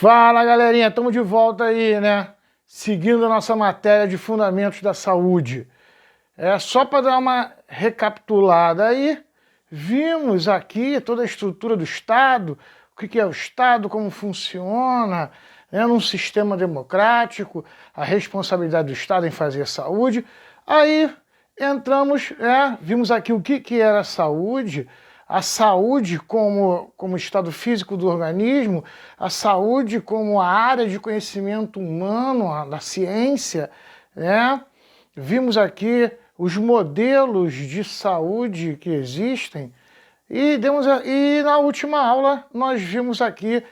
Fala, galerinha, estamos de volta aí, né? Seguindo a nossa matéria de fundamentos da saúde. Só para dar uma recapitulada aí, vimos aqui toda a estrutura do Estado, o que é o Estado, como funciona, né, num sistema democrático, a responsabilidade do Estado em fazer saúde. Aí entramos, vimos aqui o que era a saúde como estado físico do organismo, a saúde como a área de conhecimento humano, da ciência, né? Vimos aqui os modelos de saúde que existem e na última aula nós vimos aqui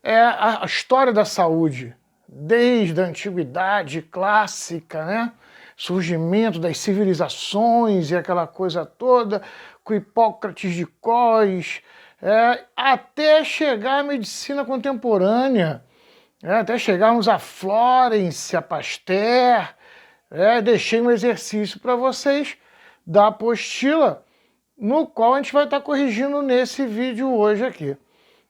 a história da saúde, desde a antiguidade clássica, né? Surgimento das civilizações e aquela coisa toda, com Hipócrates de Cós, até chegar à medicina contemporânea, até chegarmos a Florence, a Pasteur. Deixei um exercício para vocês da apostila, no qual a gente vai estar corrigindo nesse vídeo hoje aqui.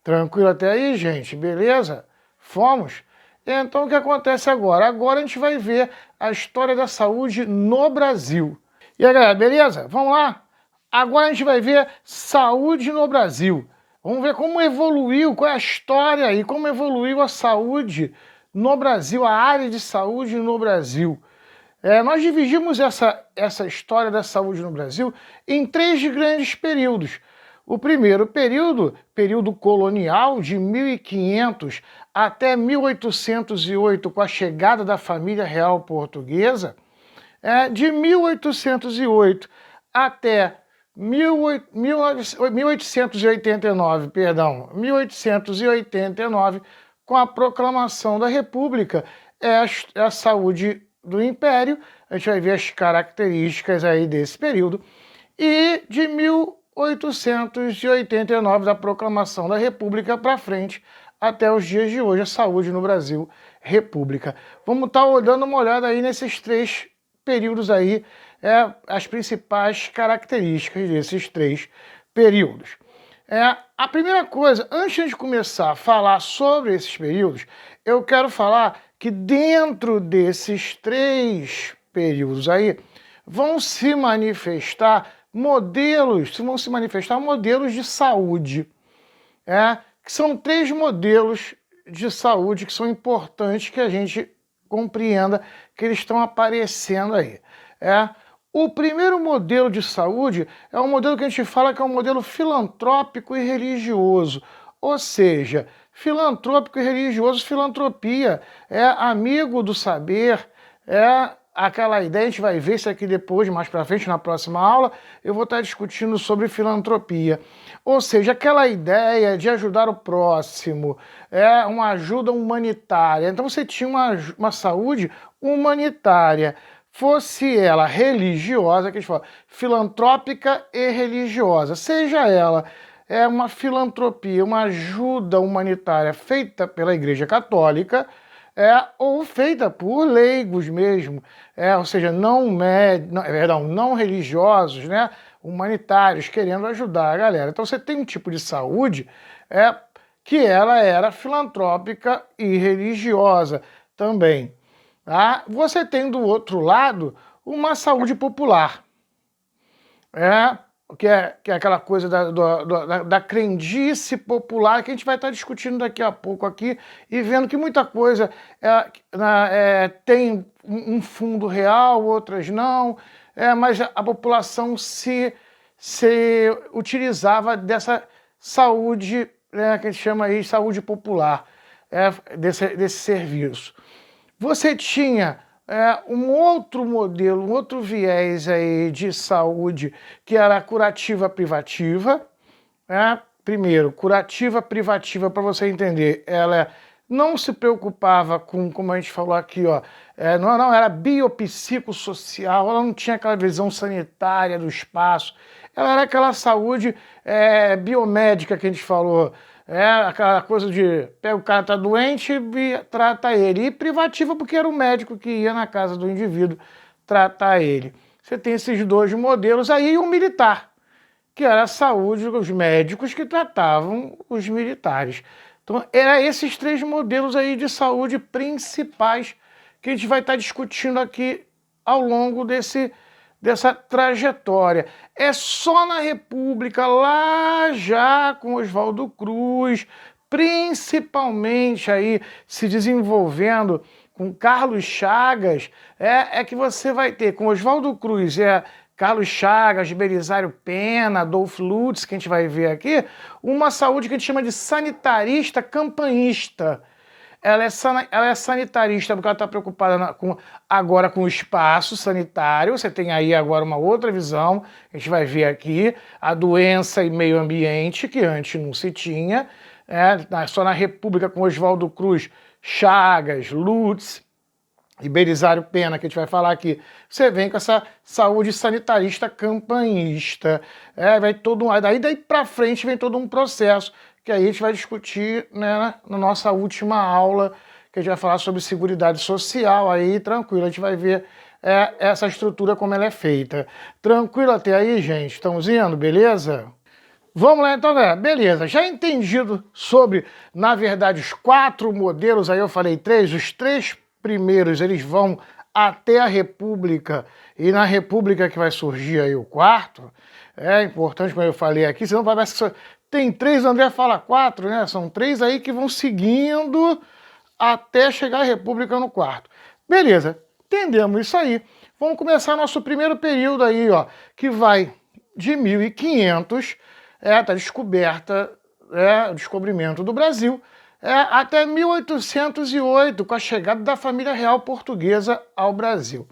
Tranquilo até aí, gente? Beleza? Fomos? Então, o que acontece agora? Agora a gente vai ver a história da saúde no Brasil. E aí, galera, beleza? Vamos lá? Agora a gente vai ver saúde no Brasil. Vamos ver como evoluiu, qual é a história e como evoluiu a saúde no Brasil, a área de saúde no Brasil. Nós dividimos essa história da saúde no Brasil em três grandes períodos. O primeiro período colonial, de 1500 até 1808, com a chegada da família real portuguesa. De 1808 até 1889, com a proclamação da República, a saúde do Império. A gente vai ver as características aí desse período. E de 1889, da proclamação da República para frente, até os dias de hoje, a saúde no Brasil, República. Vamos estar dando uma olhada aí nesses três períodos aí, as principais características desses três períodos. A primeira coisa, antes de começar a falar sobre esses períodos, eu quero falar que dentro desses três períodos aí, vão se manifestar modelos de saúde, que são três modelos de saúde que são importantes que a gente compreenda que eles estão aparecendo aí. O primeiro modelo de saúde é um modelo que a gente fala que é um modelo filantrópico e religioso, ou seja, filantrópico e religioso, filantropia, amigo do saber, aquela ideia, a gente vai ver isso aqui depois, mais para frente, na próxima aula, eu vou estar discutindo sobre filantropia. Ou seja, aquela ideia de ajudar o próximo, uma ajuda humanitária. Então você tinha uma saúde humanitária, fosse ela religiosa, que a gente fala, filantrópica e religiosa, seja ela uma filantropia, uma ajuda humanitária feita pela Igreja Católica, ou feita por leigos mesmo, ou seja, não religiosos, né, humanitários, querendo ajudar a galera. Então você tem um tipo de saúde que ela era filantrópica e religiosa também. Tá? Você tem do outro lado uma saúde popular, que é aquela coisa da crendice popular, que a gente vai estar discutindo daqui a pouco aqui e vendo que muita coisa tem um fundo real, outras não, mas a população se utilizava dessa saúde, que a gente chama aí de saúde popular, desse serviço. Você tinha um outro modelo, um outro viés aí de saúde, que era a curativa privativa. Primeiro, curativa privativa, para você entender, ela não se preocupava com, como a gente falou aqui, não era biopsicossocial, ela não tinha aquela visão sanitária do espaço, ela era aquela saúde biomédica que a gente falou, aquela coisa de pega o cara tá doente e trata ele. E privativa porque era o médico que ia na casa do indivíduo tratar ele. Você tem esses dois modelos aí, e o militar, que era a saúde, os médicos que tratavam os militares. Então, eram esses 3 modelos aí de saúde principais que a gente vai estar discutindo aqui ao longo dessa trajetória. É só na República, lá já com Oswaldo Cruz, principalmente aí se desenvolvendo com Carlos Chagas, é que você vai ter com Oswaldo Cruz, Carlos Chagas, Belisário Pena, Adolfo Lutz, que a gente vai ver aqui, uma saúde que a gente chama de sanitarista campanhista. Ela é sanitarista porque ela está preocupada agora com o espaço sanitário. Você tem aí agora uma outra visão, a gente vai ver aqui, a doença e meio ambiente, que antes não se tinha. Só na República com Oswaldo Cruz, Chagas, Lutz e Belisário Pena, que a gente vai falar aqui, você vem com essa saúde sanitarista campanhista. Daí para frente vem todo um processo que aí a gente vai discutir, né, na nossa última aula, que a gente vai falar sobre seguridade social, aí tranquilo, a gente vai ver essa estrutura como ela é feita. Tranquilo até aí, gente? Estamos indo, beleza? Vamos lá então, galera. Beleza, já entendido sobre, na verdade, os 4 modelos, aí eu falei 3, os 3 primeiros eles vão até a República, e na República que vai surgir aí o 4º, é importante, como eu falei aqui, senão parece que tem 3, o André fala 4, né? São 3 aí que vão seguindo até chegar à República no 4º. Beleza, entendemos isso aí. Vamos começar nosso primeiro período aí, ó, que vai de 1500, da descoberta, o descobrimento do Brasil, até 1808, com a chegada da família real portuguesa ao Brasil.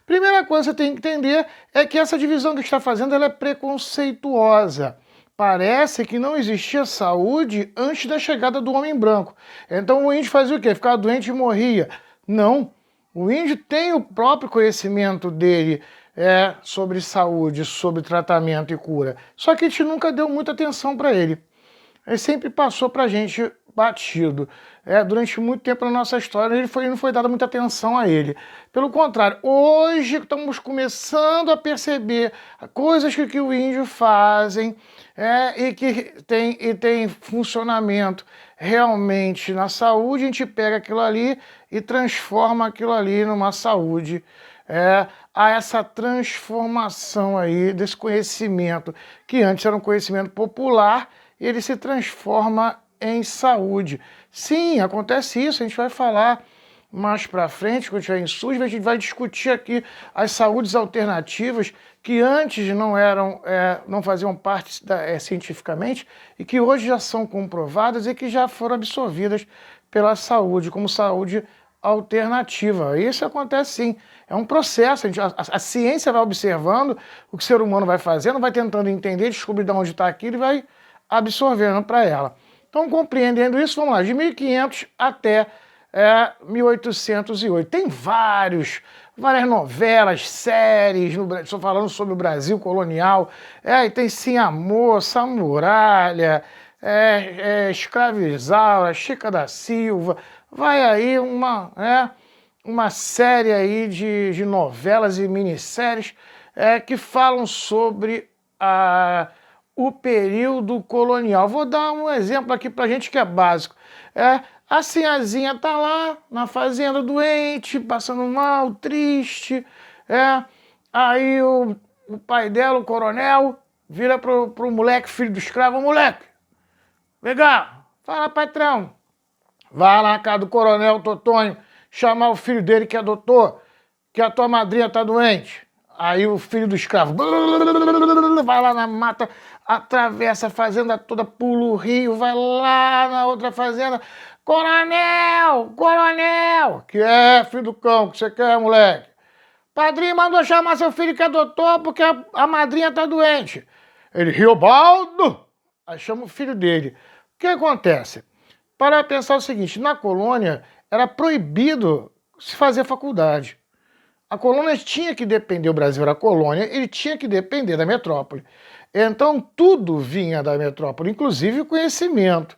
Primeira coisa que você tem que entender é que essa divisão que está fazendo ela é preconceituosa. Parece que não existia saúde antes da chegada do homem branco. Então o índio fazia o quê? Ficava doente e morria. Não. O índio tem o próprio conhecimento dele sobre saúde, sobre tratamento e cura. Só que a gente nunca deu muita atenção para ele. Ele sempre passou para a gente batido. Durante muito tempo na nossa história não foi dada muita atenção a ele. Pelo contrário, hoje estamos começando a perceber coisas que o índio fazem e que tem funcionamento realmente na saúde. A gente pega aquilo ali e transforma aquilo ali numa saúde. Há essa transformação aí desse conhecimento, que antes era um conhecimento popular, ele se transforma em saúde. Sim, acontece isso, a gente vai falar mais para frente, quando estiver em SUS, a gente vai discutir aqui as saúdes alternativas que antes não faziam parte cientificamente e que hoje já são comprovadas e que já foram absorvidas pela saúde, como saúde alternativa. Isso acontece sim, é um processo, a ciência vai observando o que o ser humano vai fazendo, vai tentando entender, descobrir de onde está aquilo e vai absorvendo para ela. Então, compreendendo isso, vamos lá, de 1500 até 1808. Tem várias novelas, séries, estou falando sobre o Brasil colonial, e tem Sim Amor, Samuralha, Escravizaura, Chica da Silva, vai aí uma série aí de novelas e minisséries que falam sobre o período colonial. Vou dar um exemplo aqui pra gente que é básico. A sinhazinha tá lá na fazenda doente, passando mal, triste. Aí o pai dela, o coronel, vira pro moleque, filho do escravo: moleque, legal, fala patrão, vai lá na casa do coronel Totonho, chamar o filho dele que é doutor, que a tua madrinha tá doente. Aí o filho do escravo vai lá na mata, atravessa a fazenda toda, pula o rio, vai lá na outra fazenda: coronel, coronel, que é, filho do cão, que você quer, moleque? Padrinho mandou chamar seu filho que é doutor porque a madrinha tá doente. Ele: Riobaldo! Aí chama o filho dele. O que acontece? Para pensar o seguinte, na colônia era proibido se fazer faculdade. A colônia tinha que depender, o Brasil era colônia, ele tinha que depender da metrópole. Então tudo vinha da metrópole, inclusive o conhecimento.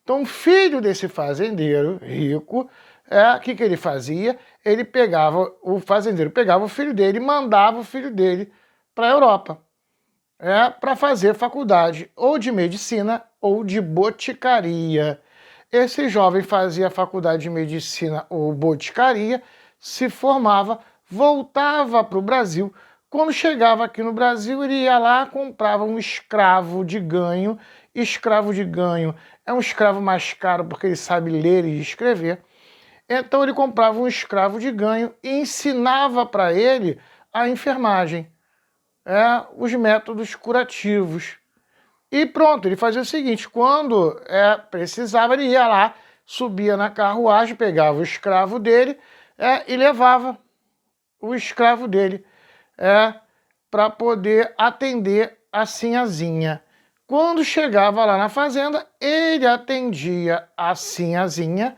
Então o filho desse fazendeiro rico, o que ele fazia? O fazendeiro pegava o filho dele e mandava o filho dele para a Europa, para fazer faculdade ou de medicina ou de boticaria. Esse jovem fazia a faculdade de medicina ou boticaria, se formava, voltava para o Brasil. Quando chegava aqui no Brasil, ele ia lá, comprava um escravo de ganho. Escravo de ganho é um escravo mais caro porque ele sabe ler e escrever. Então ele comprava um escravo de ganho e ensinava para ele a enfermagem, os métodos curativos. E pronto, ele fazia o seguinte, quando precisava, ele ia lá, subia na carruagem, pegava o escravo dele e levava o escravo dele para poder atender a sinhazinha. Quando chegava lá na fazenda, ele atendia a sinhazinha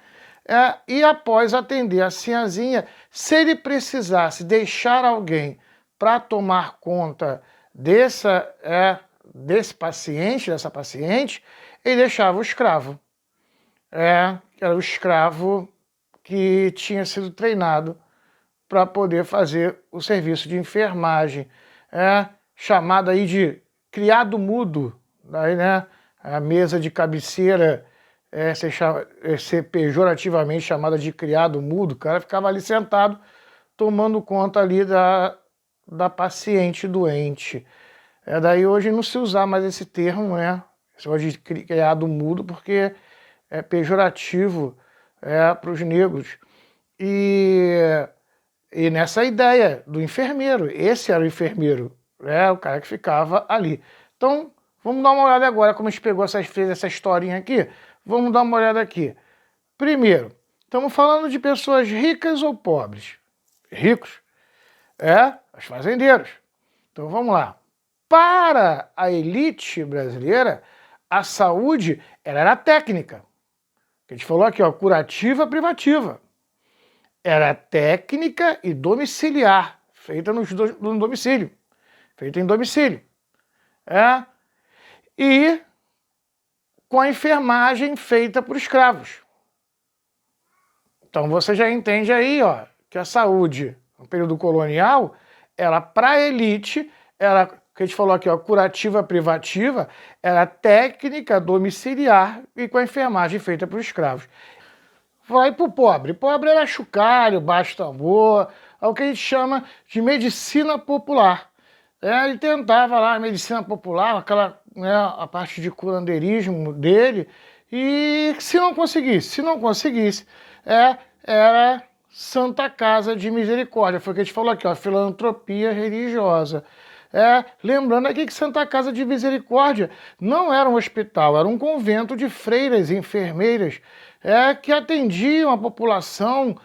e após atender a sinhazinha, se ele precisasse deixar alguém para tomar conta desse paciente, dessa paciente, ele deixava o escravo. Era o escravo que tinha sido treinado para poder fazer o serviço de enfermagem, chamado aí de criado mudo. Daí, né, a mesa de cabeceira ser pejorativamente chamada de criado mudo, o cara ficava ali sentado tomando conta ali da paciente doente. Daí hoje não se usar mais esse termo, esse negócio de criado mudo, porque é pejorativo para os negros. E nessa ideia do enfermeiro, esse era o enfermeiro, o cara que ficava ali. Então, vamos dar uma olhada agora como a gente fez essa historinha aqui. Vamos dar uma olhada aqui. Primeiro, estamos falando de pessoas ricas ou pobres? Ricos. Os fazendeiros. Então vamos lá. Para a elite brasileira, a saúde era técnica. A gente falou aqui, curativa, privativa. Era técnica e domiciliar, feita no domicílio. Feita em domicílio. E com a enfermagem feita por escravos. Então você já entende aí, que a saúde, no período colonial, ela para a elite, que a gente falou aqui, curativa, privativa, era técnica, domiciliar e com a enfermagem feita por escravos. Vai para o pobre. Pobre era chocalho, baixo tambor, é o que a gente chama de medicina popular. Ele tentava lá a medicina popular, a parte de curandeirismo dele, e se não conseguisse, era Santa Casa de Misericórdia. Foi o que a gente falou aqui, filantropia religiosa. Lembrando aqui que Santa Casa de Misericórdia não era um hospital, era um convento de freiras e enfermeiras que atendiam a população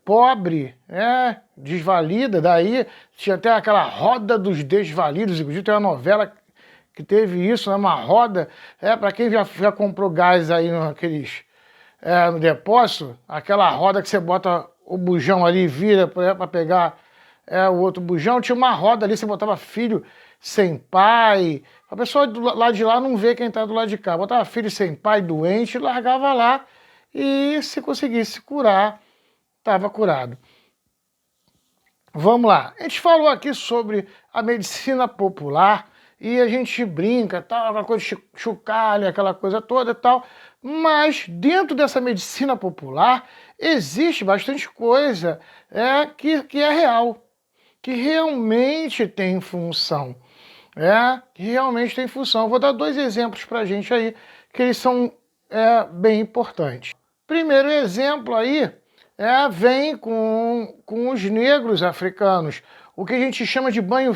pobre, desvalida. Daí tinha até aquela roda dos desvalidos, inclusive tem uma novela que teve isso, uma roda, para quem já comprou gás aí no depósito, aquela roda que você bota o bujão ali e vira para pegar o outro bujão, tinha uma roda ali, você botava filho sem pai, a pessoa do lado de lá não vê quem está do lado de cá, botava filho sem pai, doente, largava lá e se conseguisse curar, estava curado. Vamos lá, a gente falou aqui sobre a medicina popular e a gente brinca, tal, aquela coisa de chocalho, aquela coisa toda e tal, mas dentro dessa medicina popular existe bastante coisa que é real, que realmente tem função. Que realmente tem função. Eu vou dar dois exemplos para a gente aí, que eles são bem importantes. Primeiro exemplo aí vem com os negros africanos, o que a gente chama de banho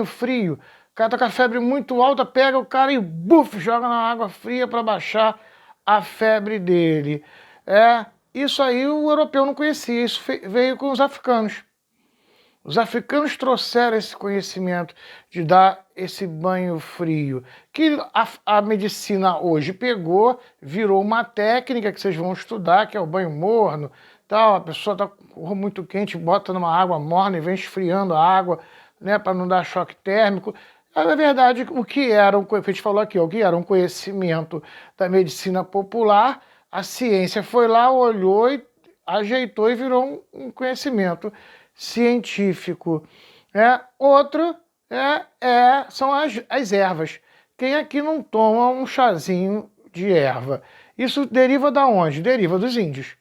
frio. O cara tá com a febre muito alta, pega o cara e joga na água fria para baixar a febre dele. Isso aí o europeu não conhecia, isso veio com os africanos. Os africanos trouxeram esse conhecimento de dar esse banho frio, que a medicina hoje pegou, virou uma técnica que vocês vão estudar, que é o banho morno. Tal, a pessoa está com muito quente, bota numa água morna e vem esfriando a água, para não dar choque térmico. Na verdade, o que era a gente falou aqui, o que era um conhecimento da medicina popular, a ciência foi lá, olhou e ajeitou e virou um conhecimento científico. Outro são as ervas. Quem aqui não toma um chazinho de erva? Isso deriva da onde? Deriva dos índios.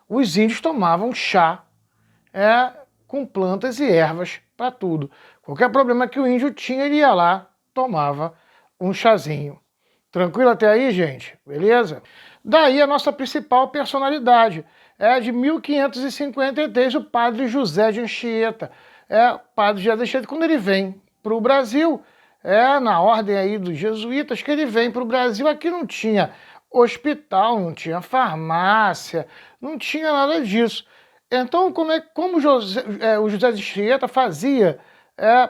Os índios tomavam chá com plantas e ervas para tudo. Qualquer problema que o índio tinha, ele ia lá, tomava um chazinho. Tranquilo até aí, gente? Beleza? Daí a nossa principal personalidade é de 1553, o padre José de Anchieta. O padre José de Anchieta, quando ele vem para o Brasil, na ordem aí dos jesuítas, que ele vem para o Brasil, aqui não tinha hospital, não tinha farmácia, não tinha nada disso. Então, como o José de Anchieta fazia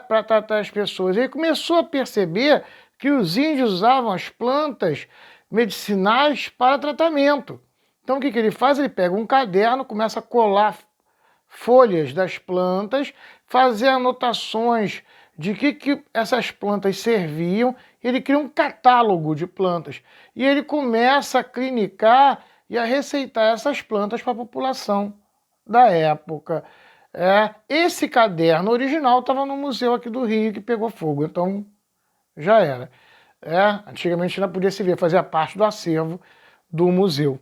para tratar as pessoas? Ele começou a perceber que os índios usavam as plantas medicinais para tratamento. Então, o que ele faz? Ele pega um caderno, começa a colar folhas das plantas, fazer anotações de que essas plantas serviam. Ele cria um catálogo de plantas e ele começa a clinicar e a receitar essas plantas para a população da época. Esse caderno original estava no museu aqui do Rio, que pegou fogo, então já era. Antigamente não podia se ver, fazia parte do acervo do museu.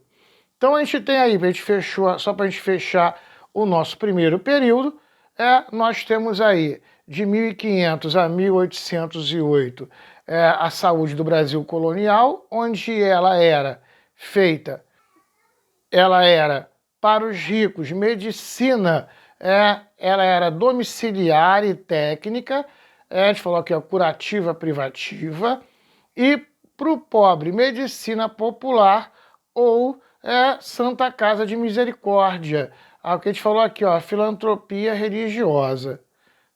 Então a gente tem aí, só para a gente fechar o nosso primeiro período, nós temos aí de 1500 a 1808 a saúde do Brasil colonial, onde ela era feita, para os ricos, medicina, ela era domiciliar e técnica, a gente falou aqui, curativa privativa, e para o pobre, medicina popular ou Santa Casa de Misericórdia. O que a gente falou aqui, filantropia religiosa.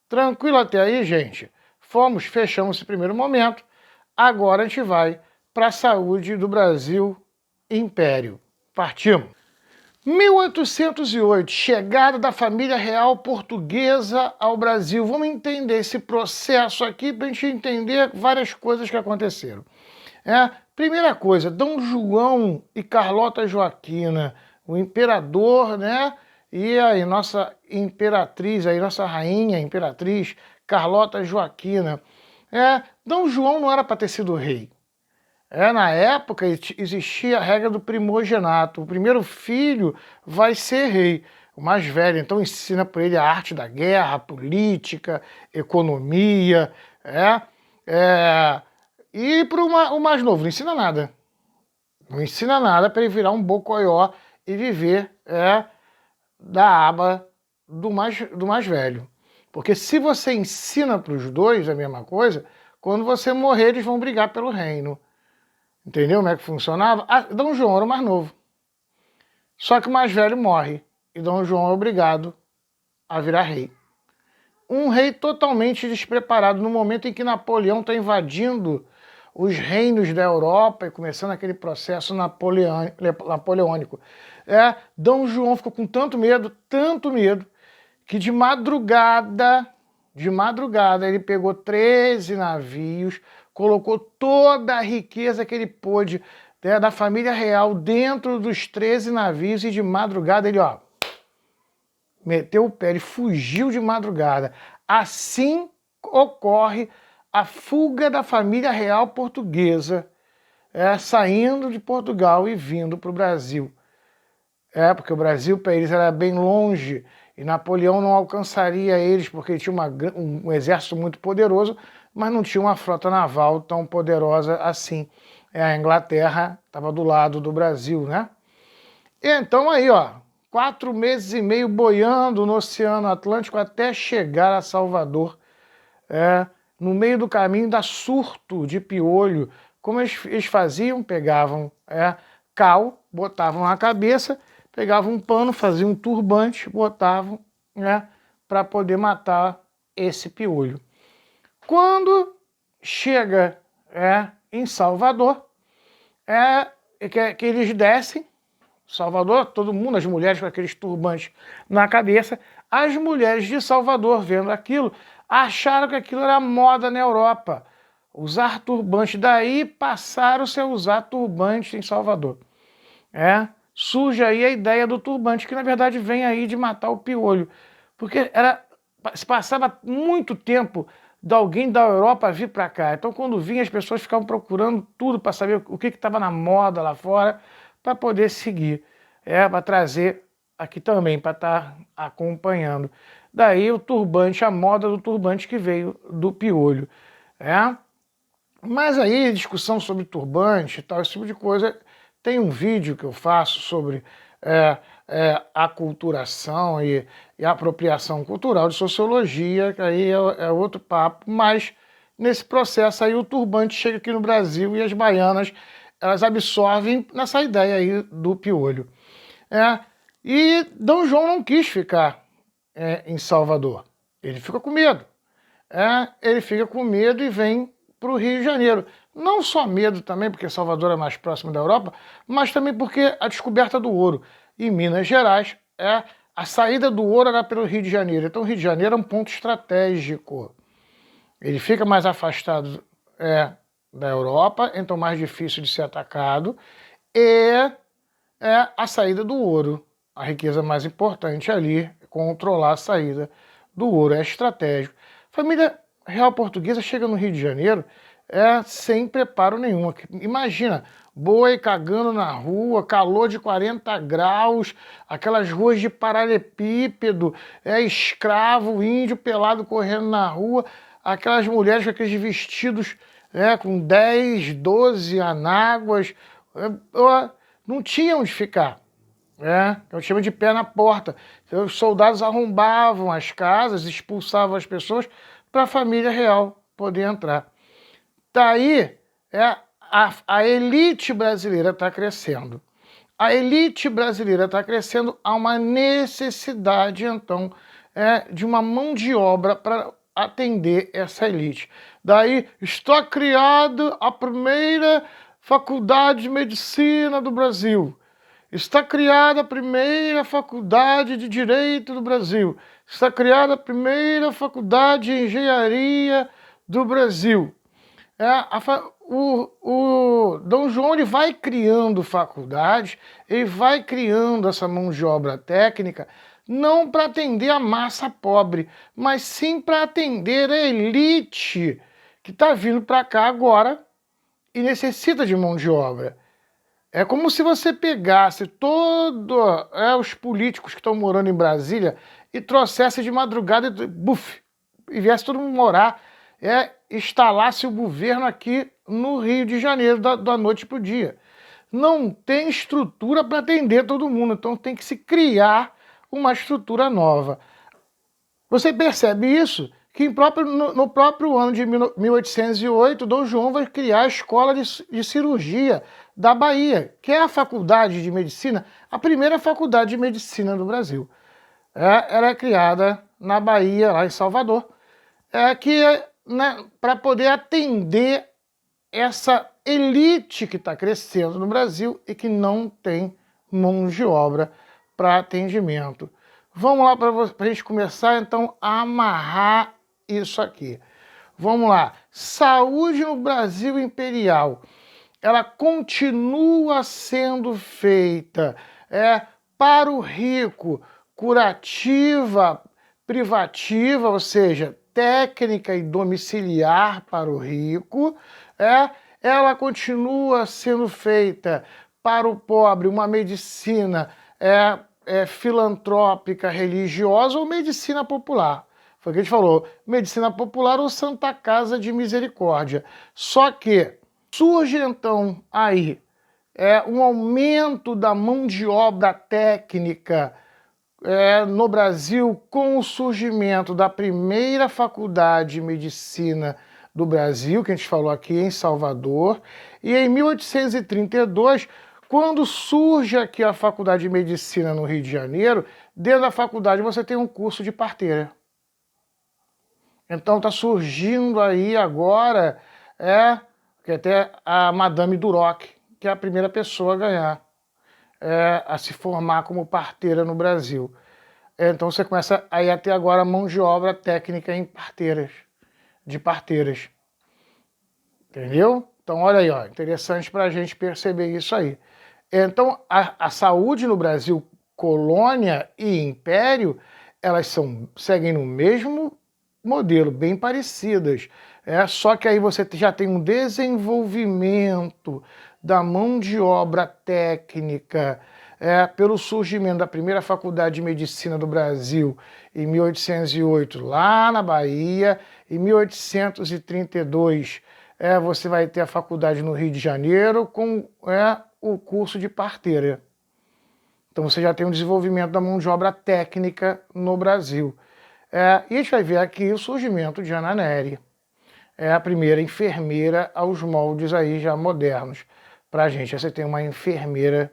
Tranquilo até aí, gente? Fechamos esse primeiro momento. Agora a gente vai para a saúde do Brasil Império. Partimos! 1808, chegada da família real portuguesa ao Brasil. Vamos entender esse processo aqui para a gente entender várias coisas que aconteceram. Primeira coisa, Dom João e Carlota Joaquina, o imperador, e aí nossa imperatriz, aí nossa rainha, imperatriz Carlota Joaquina. Dom João não era para ter sido rei. Na época existia a regra do primogenato. O primeiro filho vai ser rei, o mais velho. Então ensina para ele a arte da guerra, política, economia. E para o mais novo não ensina nada. Não ensina nada para ele virar um bocoió e viver da aba do mais velho. Porque se você ensina para os dois a mesma coisa, quando você morrer eles vão brigar pelo reino. Entendeu como é que funcionava? Dom João era o mais novo. Só que o mais velho morre. E Dom João é obrigado a virar rei. Um rei totalmente despreparado no momento em que Napoleão está invadindo os reinos da Europa e começando aquele processo napoleônico. Dom João ficou com tanto medo, que de madrugada ele pegou 13 navios, colocou toda a riqueza que ele pôde da família real dentro dos 13 navios e de madrugada ele, meteu o pé, ele fugiu de madrugada. Assim ocorre a fuga da família real portuguesa, saindo de Portugal e vindo para o Brasil. Porque o Brasil para eles era bem longe e Napoleão não alcançaria eles porque ele tinha um exército muito poderoso, mas não tinha uma frota naval tão poderosa assim. A Inglaterra estava do lado do Brasil, Então aí, 4 meses e meio boiando no Oceano Atlântico até chegar a Salvador. No meio do caminho dá surto de piolho. Como eles faziam? Pegavam cal, botavam na cabeça, pegavam um pano, faziam um turbante, botavam para poder matar esse piolho. Quando chega em Salvador, que eles descem, Salvador, todo mundo, as mulheres com aqueles turbantes na cabeça, as mulheres de Salvador, vendo aquilo, acharam que aquilo era moda na Europa. Usar turbante, daí passaram-se a usar turbante em Salvador. Surge aí a ideia do turbante, que na verdade vem aí de matar o piolho. Porque se passava muito tempo de alguém da Europa vir para cá. Então quando vinha as pessoas ficavam procurando tudo para saber o que estava na moda lá fora, para poder seguir, para trazer aqui também, para estar acompanhando. Daí o turbante, a moda do turbante que veio do piolho. Mas aí, discussão sobre turbante e tal, esse tipo de coisa, tem um vídeo que eu faço sobre aculturação e apropriação cultural de sociologia, que aí é outro papo, mas nesse processo aí o turbante chega aqui no Brasil e as baianas, elas absorvem nessa ideia aí do piolho. E Dom João não quis ficar em Salvador, ele fica com medo. Ele fica com medo e vem para o Rio de Janeiro. Não só medo também, porque Salvador é mais próximo da Europa, mas também porque a descoberta do ouro em Minas Gerais, a saída do ouro era pelo Rio de Janeiro. Então o Rio de Janeiro é um ponto estratégico. Ele fica mais afastado da Europa, então mais difícil de ser atacado, e a saída do ouro. A riqueza mais importante ali, controlar a saída do ouro, é estratégico. Família real portuguesa chega no Rio de Janeiro sem preparo nenhum. Imagina, boi cagando na rua, calor de 40 graus, aquelas ruas de paralelepípedo, escravo, índio pelado correndo na rua, aquelas mulheres com aqueles vestidos com 10, 12 anáguas, não tinha onde ficar. Eu chamo de pé na porta. Então, os soldados arrombavam as casas, expulsavam as pessoas para a família real poder entrar. Daí, a elite brasileira está crescendo. A elite brasileira está crescendo, há uma necessidade, então, de uma mão de obra para atender essa elite. Daí, está criada a primeira faculdade de medicina do Brasil. Está criada a primeira faculdade de Direito do Brasil. Está criada a primeira faculdade de Engenharia do Brasil. O Dom João ele vai criando faculdades, ele vai criando essa mão de obra técnica, não para atender a massa pobre, mas sim para atender a elite que está vindo para cá agora e necessita de mão de obra. É como se você pegasse todos os políticos que estão morando em Brasília e trouxesse de madrugada e viesse todo mundo morar, instalasse o governo aqui no Rio de Janeiro, da noite para o dia. Não tem estrutura para atender todo mundo, então tem que se criar uma estrutura nova. Você percebe isso? Que no próprio ano de 1808, Dom João vai criar a Escola de Cirurgia da Bahia, que é a faculdade de medicina, a primeira faculdade de medicina do Brasil. Ela é criada na Bahia, lá em Salvador, para poder atender essa elite que está crescendo no Brasil e que não tem mão de obra para atendimento. Vamos lá para a gente começar, então, a amarrar isso aqui. Vamos lá. Saúde no Brasil imperial. Ela continua sendo feita para o rico, curativa, privativa, ou seja, técnica e domiciliar para o rico. Ela continua sendo feita para o pobre, uma medicina filantrópica, religiosa ou medicina popular. Foi o que a gente falou, medicina popular ou Santa Casa de Misericórdia. Só que surge então aí um aumento da mão de obra técnica no Brasil com o surgimento da primeira faculdade de medicina do Brasil, que a gente falou aqui em Salvador, e em 1832, quando surge aqui a Faculdade de Medicina no Rio de Janeiro, dentro da faculdade você tem um curso de parteira. Então está surgindo aí agora que até a Madame Duroc, que é a primeira pessoa a ganhar, a se formar como parteira no Brasil. Então você começa aí a ter agora mão de obra técnica em de parteiras. Entendeu? Então olha aí, interessante para a gente perceber isso aí. Então a saúde no Brasil, colônia e império, elas seguem no mesmo modelo, bem parecidas. Só que aí você já tem um desenvolvimento da mão de obra técnica, pelo surgimento da primeira faculdade de medicina do Brasil em 1808, lá na Bahia. Em 1832, você vai ter a faculdade no Rio de Janeiro com o curso de parteira. Então você já tem um desenvolvimento da mão de obra técnica no Brasil. E a gente vai ver aqui o surgimento de Ana Nery. É a primeira enfermeira aos moldes aí já modernos pra gente. Você tem uma enfermeira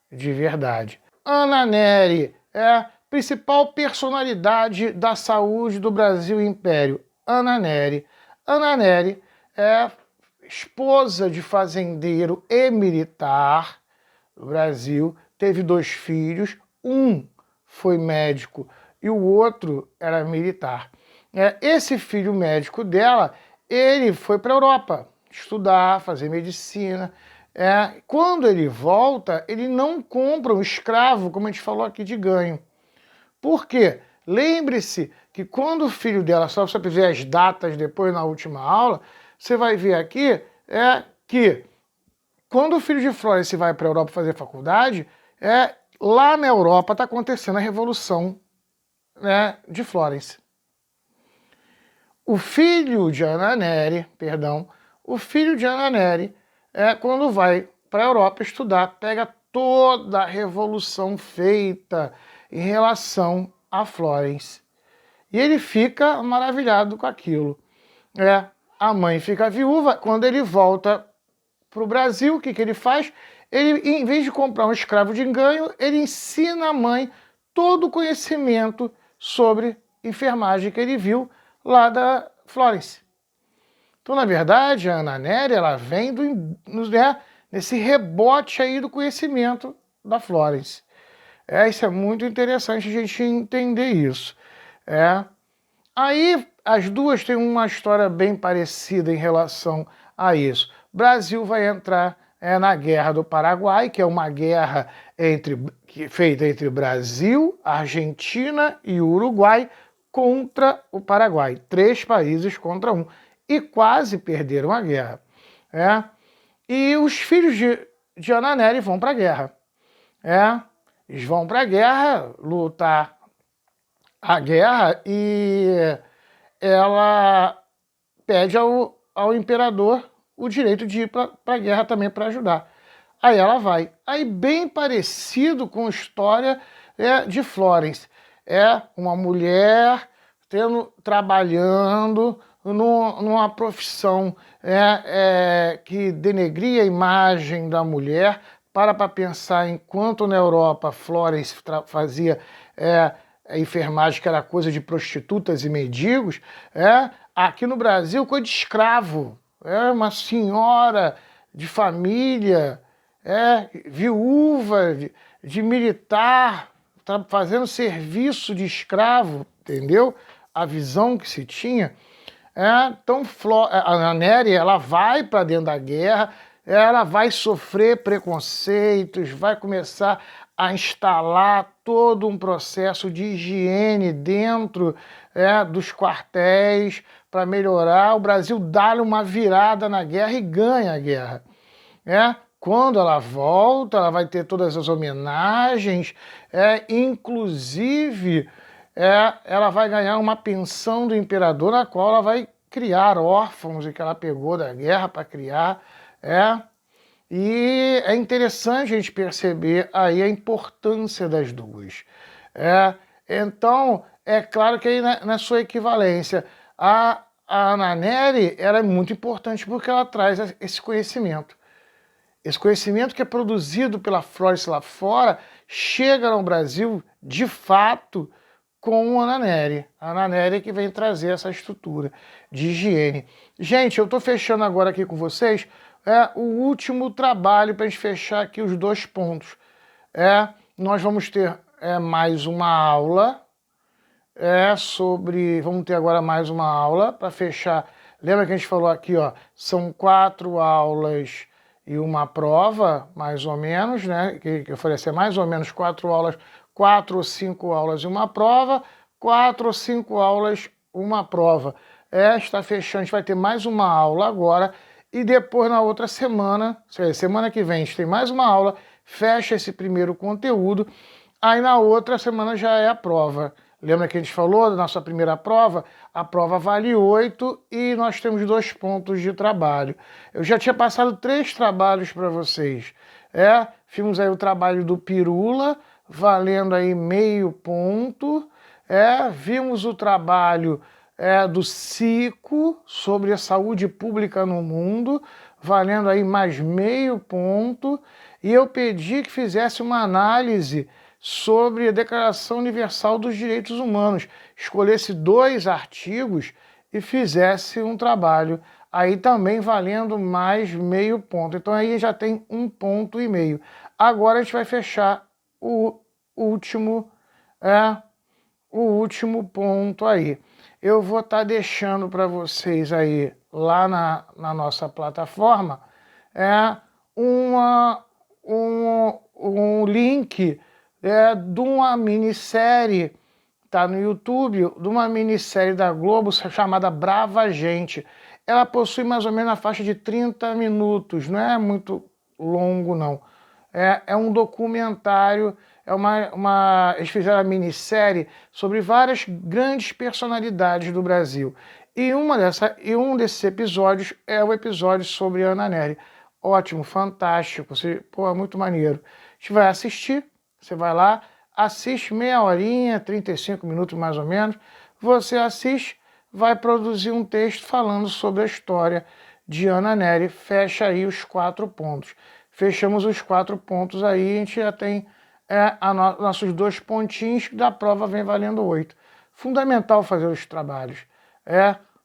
de verdade. Ana Nery é a principal personalidade da saúde do Brasil Império. Ana Nery. Ana Nery é esposa de fazendeiro e militar do Brasil. Teve 2 filhos, um foi médico e o outro era militar. Esse filho médico dela, ele foi para a Europa estudar, fazer medicina. Quando ele volta, ele não compra um escravo, como a gente falou aqui, de ganho. Por quê? Lembre-se que quando o filho dela, só para você ver as datas depois na última aula, você vai ver aqui que quando o filho de Florence vai para a Europa fazer faculdade, lá na Europa está acontecendo a Revolução de Florence. O filho de Ana Nery, quando vai para a Europa estudar, pega toda a revolução feita em relação a Florence. E ele fica maravilhado com aquilo. A mãe fica viúva. Quando ele volta para o Brasil, o que ele faz? Ele, em vez de comprar um escravo de ganho, ele ensina a mãe todo o conhecimento sobre enfermagem que ele viu lá da Florence. Então, na verdade, a Ana Nery, ela vem nesse rebote aí do conhecimento da Florence. Isso é muito interessante a gente entender isso. Aí, as duas têm uma história bem parecida em relação a isso. O Brasil vai entrar na Guerra do Paraguai, que é uma guerra feita entre Brasil, Argentina e Uruguai contra o Paraguai. 3 países contra 1. E quase perderam a guerra. E os filhos de Ana Nery vão para a guerra. Eles vão para a guerra, lutar a guerra, e ela pede ao imperador o direito de ir para a guerra também para ajudar. Aí ela vai. Aí bem parecido com a história de Florence. Uma mulher trabalhando numa profissão que denegria a imagem da mulher. Para pensar, enquanto na Europa Florence fazia a enfermagem, que era coisa de prostitutas e mendigos, aqui no Brasil, coisa de escravo. Uma senhora de família, viúva de militar, fazendo serviço de escravo, entendeu? A visão que se tinha. Então, a Ana Nery, ela vai para dentro da guerra, ela vai sofrer preconceitos, vai começar a instalar todo um processo de higiene dentro dos quartéis para melhorar. O Brasil dá-lhe uma virada na guerra e ganha a guerra. Quando ela volta, ela vai ter todas as homenagens, inclusive ela vai ganhar uma pensão do imperador, na qual ela vai criar órfãos que ela pegou da guerra para criar. E é interessante a gente perceber aí a importância das duas. Então, é claro que aí na sua equivalência, a Ana Nery ela é muito importante porque ela traz esse conhecimento. Esse conhecimento que é produzido pela Florence lá fora chega no Brasil, de fato, com a Ana Nery. A Ana Nery que vem trazer essa estrutura de higiene. Gente, eu estou fechando agora aqui com vocês o último trabalho para a gente fechar aqui os 2 pontos. Nós vamos ter mais uma aula vamos ter agora mais uma aula para fechar. Lembra que a gente falou aqui, são 4 aulas e uma prova, mais ou menos, né? Que eu falei assim, mais ou menos 4 aulas, 4 ou 5 aulas e uma prova, 4 ou 5 aulas, uma prova. Está fechando, a gente vai ter mais uma aula agora. e depois na outra semana, semana que vem a gente tem mais uma aula, fecha esse primeiro conteúdo, aí na outra semana já é a prova. Lembra que a gente falou da nossa primeira prova? A prova vale 8 e nós temos 2 pontos de trabalho. Eu já tinha passado 3 trabalhos para vocês. Fizemos aí o trabalho do Pirula, valendo aí meio ponto. Vimos o trabalho do Cico sobre a saúde pública no mundo, valendo aí mais meio ponto. E eu pedi que fizesse uma análise sobre a Declaração Universal dos Direitos Humanos, escolhesse 2 artigos e fizesse um trabalho, aí também valendo mais meio ponto. Então aí já tem 1,5 ponto. Agora a gente vai fechar o último ponto aí. Eu vou estar deixando para vocês aí, lá na nossa plataforma, um link de uma minissérie, tá no YouTube, de uma minissérie da Globo chamada Brava Gente. Ela possui mais ou menos a faixa de 30 minutos, não é muito longo não. É um documentário, eles fizeram a minissérie sobre várias grandes personalidades do Brasil. E um desses episódios é o episódio sobre Ana Nery. Ótimo, fantástico, é muito maneiro. A gente vai assistir, você vai lá, assiste meia horinha, 35 minutos mais ou menos, você assiste, vai produzir um texto falando sobre a história de Ana Nery, fecha aí os 4 pontos. Fechamos os 4 pontos aí, a gente já tem nossos 2 pontinhos, da prova vem valendo 8. Fundamental fazer os trabalhos.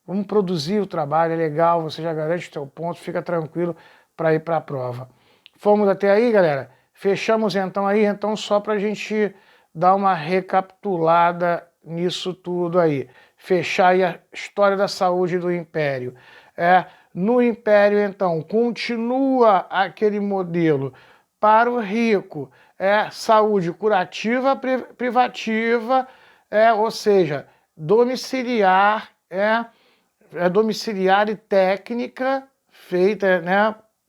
Vamos produzir o trabalho, é legal, você já garante o seu ponto, fica tranquilo para ir para a prova. Fomos até aí, galera? Fechamos então aí, só para a gente dar uma recapitulada nisso tudo aí. Fechar aí a história da saúde do Império. No Império, então, continua aquele modelo para o rico, saúde curativa, privativa, ou seja, domiciliar, domiciliar e técnica, feita,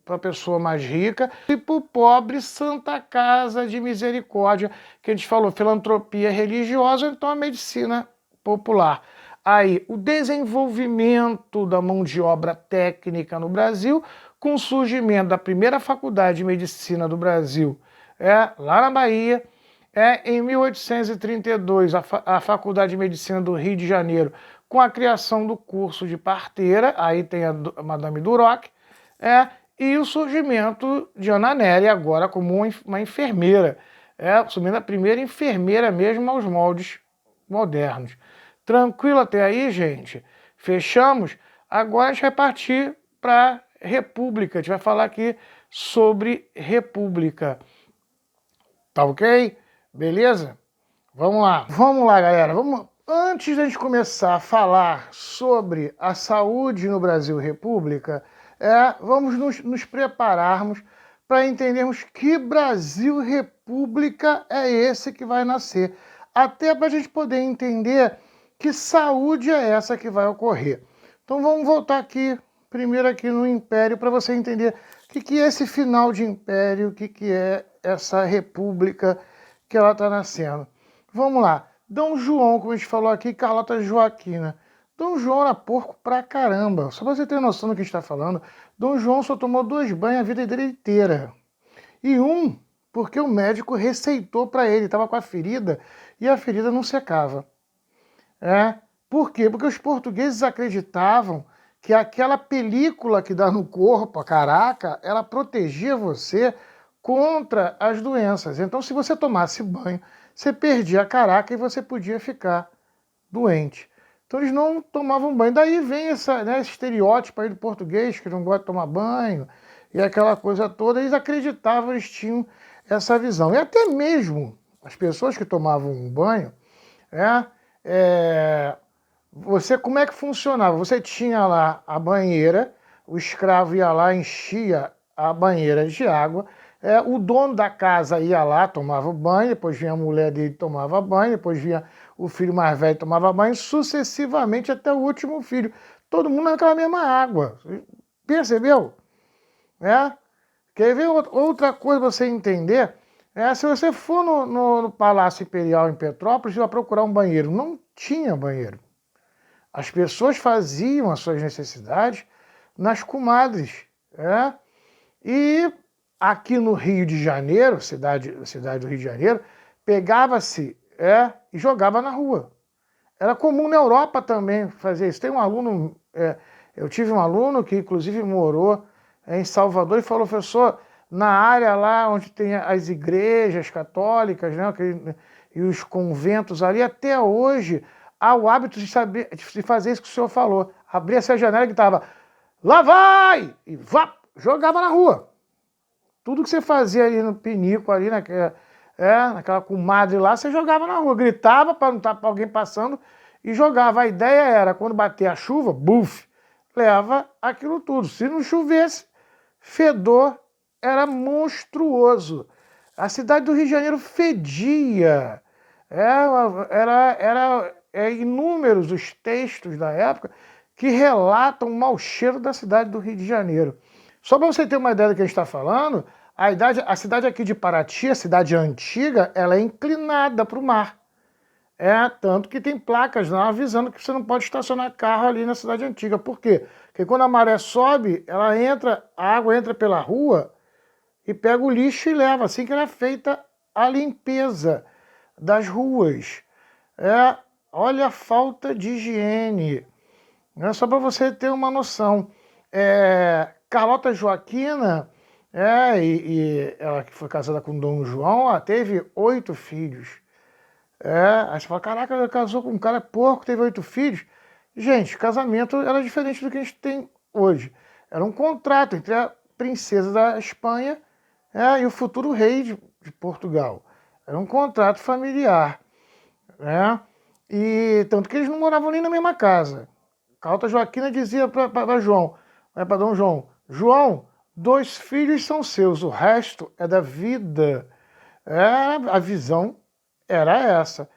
para a pessoa mais rica, e para o pobre, Santa Casa de Misericórdia, que a gente falou, filantropia religiosa, então a medicina popular. Aí, o desenvolvimento da mão de obra técnica no Brasil, com o surgimento da primeira faculdade de medicina do Brasil, lá na Bahia, em 1832, a Faculdade de Medicina do Rio de Janeiro, com a criação do curso de parteira, aí tem a Madame Duroc, e o surgimento de Ana Nery agora como uma enfermeira, assumindo a primeira enfermeira mesmo aos moldes modernos. Tranquilo até aí, gente? Fechamos? Agora a gente vai partir para República, a gente vai falar aqui sobre República. Tá ok? Beleza? Vamos lá, galera. Antes da gente começar a falar sobre a saúde no Brasil República, vamos nos prepararmos para entendermos que Brasil República é esse que vai nascer. Até para a gente poder entender que saúde é essa que vai ocorrer. Então vamos voltar aqui, primeiro aqui no Império, para você entender o que é esse final de Império, o que é essa República que ela está nascendo. Vamos lá. Dom João, como a gente falou aqui, Carlota Joaquina. Dom João era porco pra caramba. Só pra você ter noção do que a gente está falando, Dom João só tomou 2 banhos a vida dele inteira. E porque o médico receitou para ele, estava com a ferida e a ferida não secava. Por quê? Porque os portugueses acreditavam que aquela película que dá no corpo, a caraca, ela protegia você contra as doenças. Então, se você tomasse banho, você perdia a caraca e você podia ficar doente. Então, eles não tomavam banho. Daí vem esse estereótipo aí do português, que não gosta de tomar banho, e aquela coisa toda. Eles acreditavam, eles tinham essa visão. E até mesmo as pessoas que tomavam um banho, como é que funcionava? Você tinha lá a banheira, o escravo ia lá, enchia a banheira de água, o dono da casa ia lá, tomava banho, depois vinha a mulher dele, tomava banho, depois vinha o filho mais velho, tomava banho, sucessivamente até o último filho. Todo mundo naquela mesma água. Percebeu? É? Quer ver outra coisa para você entender? Se você for no Palácio Imperial em Petrópolis, você vai procurar um banheiro. Não tinha banheiro. As pessoas faziam as suas necessidades nas comadres. E aqui no Rio de Janeiro, cidade do Rio de Janeiro, pegava-se e jogava na rua. Era comum na Europa também fazer isso. Tem um aluno, eu tive um aluno que inclusive morou em Salvador e falou, professor, na área lá onde tem as igrejas católicas, né, e os conventos ali, até hoje há o hábito de fazer isso que o senhor falou. Abria essa janela que estava, lá vai! E vá, jogava na rua. Tudo que você fazia ali no pinico, ali naquela comadre lá, você jogava na rua, gritava para não estar alguém passando e jogava. A ideia era, quando bater a chuva, buf, leva aquilo tudo. Se não chovesse, fedor era monstruoso. A cidade do Rio de Janeiro fedia. Inúmeros os textos da época que relatam o mau cheiro da cidade do Rio de Janeiro. Só para você ter uma ideia do que a gente está falando, a cidade aqui de Paraty, a cidade antiga, ela é inclinada para o mar. Tanto que tem placas lá avisando que você não pode estacionar carro ali na cidade antiga. Por quê? Porque quando a maré sobe, a água entra pela rua e pega o lixo e leva. Assim que era feita a limpeza das ruas. Olha a falta de higiene. Só para você ter uma noção. Carlota Joaquina, e ela que foi casada com Dom João, ela teve 8 filhos. Aí você fala, caraca, ela casou com um cara porco, teve 8 filhos. Gente, casamento era diferente do que a gente tem hoje. Era um contrato entre a princesa da Espanha e o futuro rei de Portugal. Era um contrato familiar. E tanto que eles não moravam nem na mesma casa. Carlota Joaquina dizia para João, para Dom João, João, 2 filhos são seus, o resto é da vida. A visão era essa.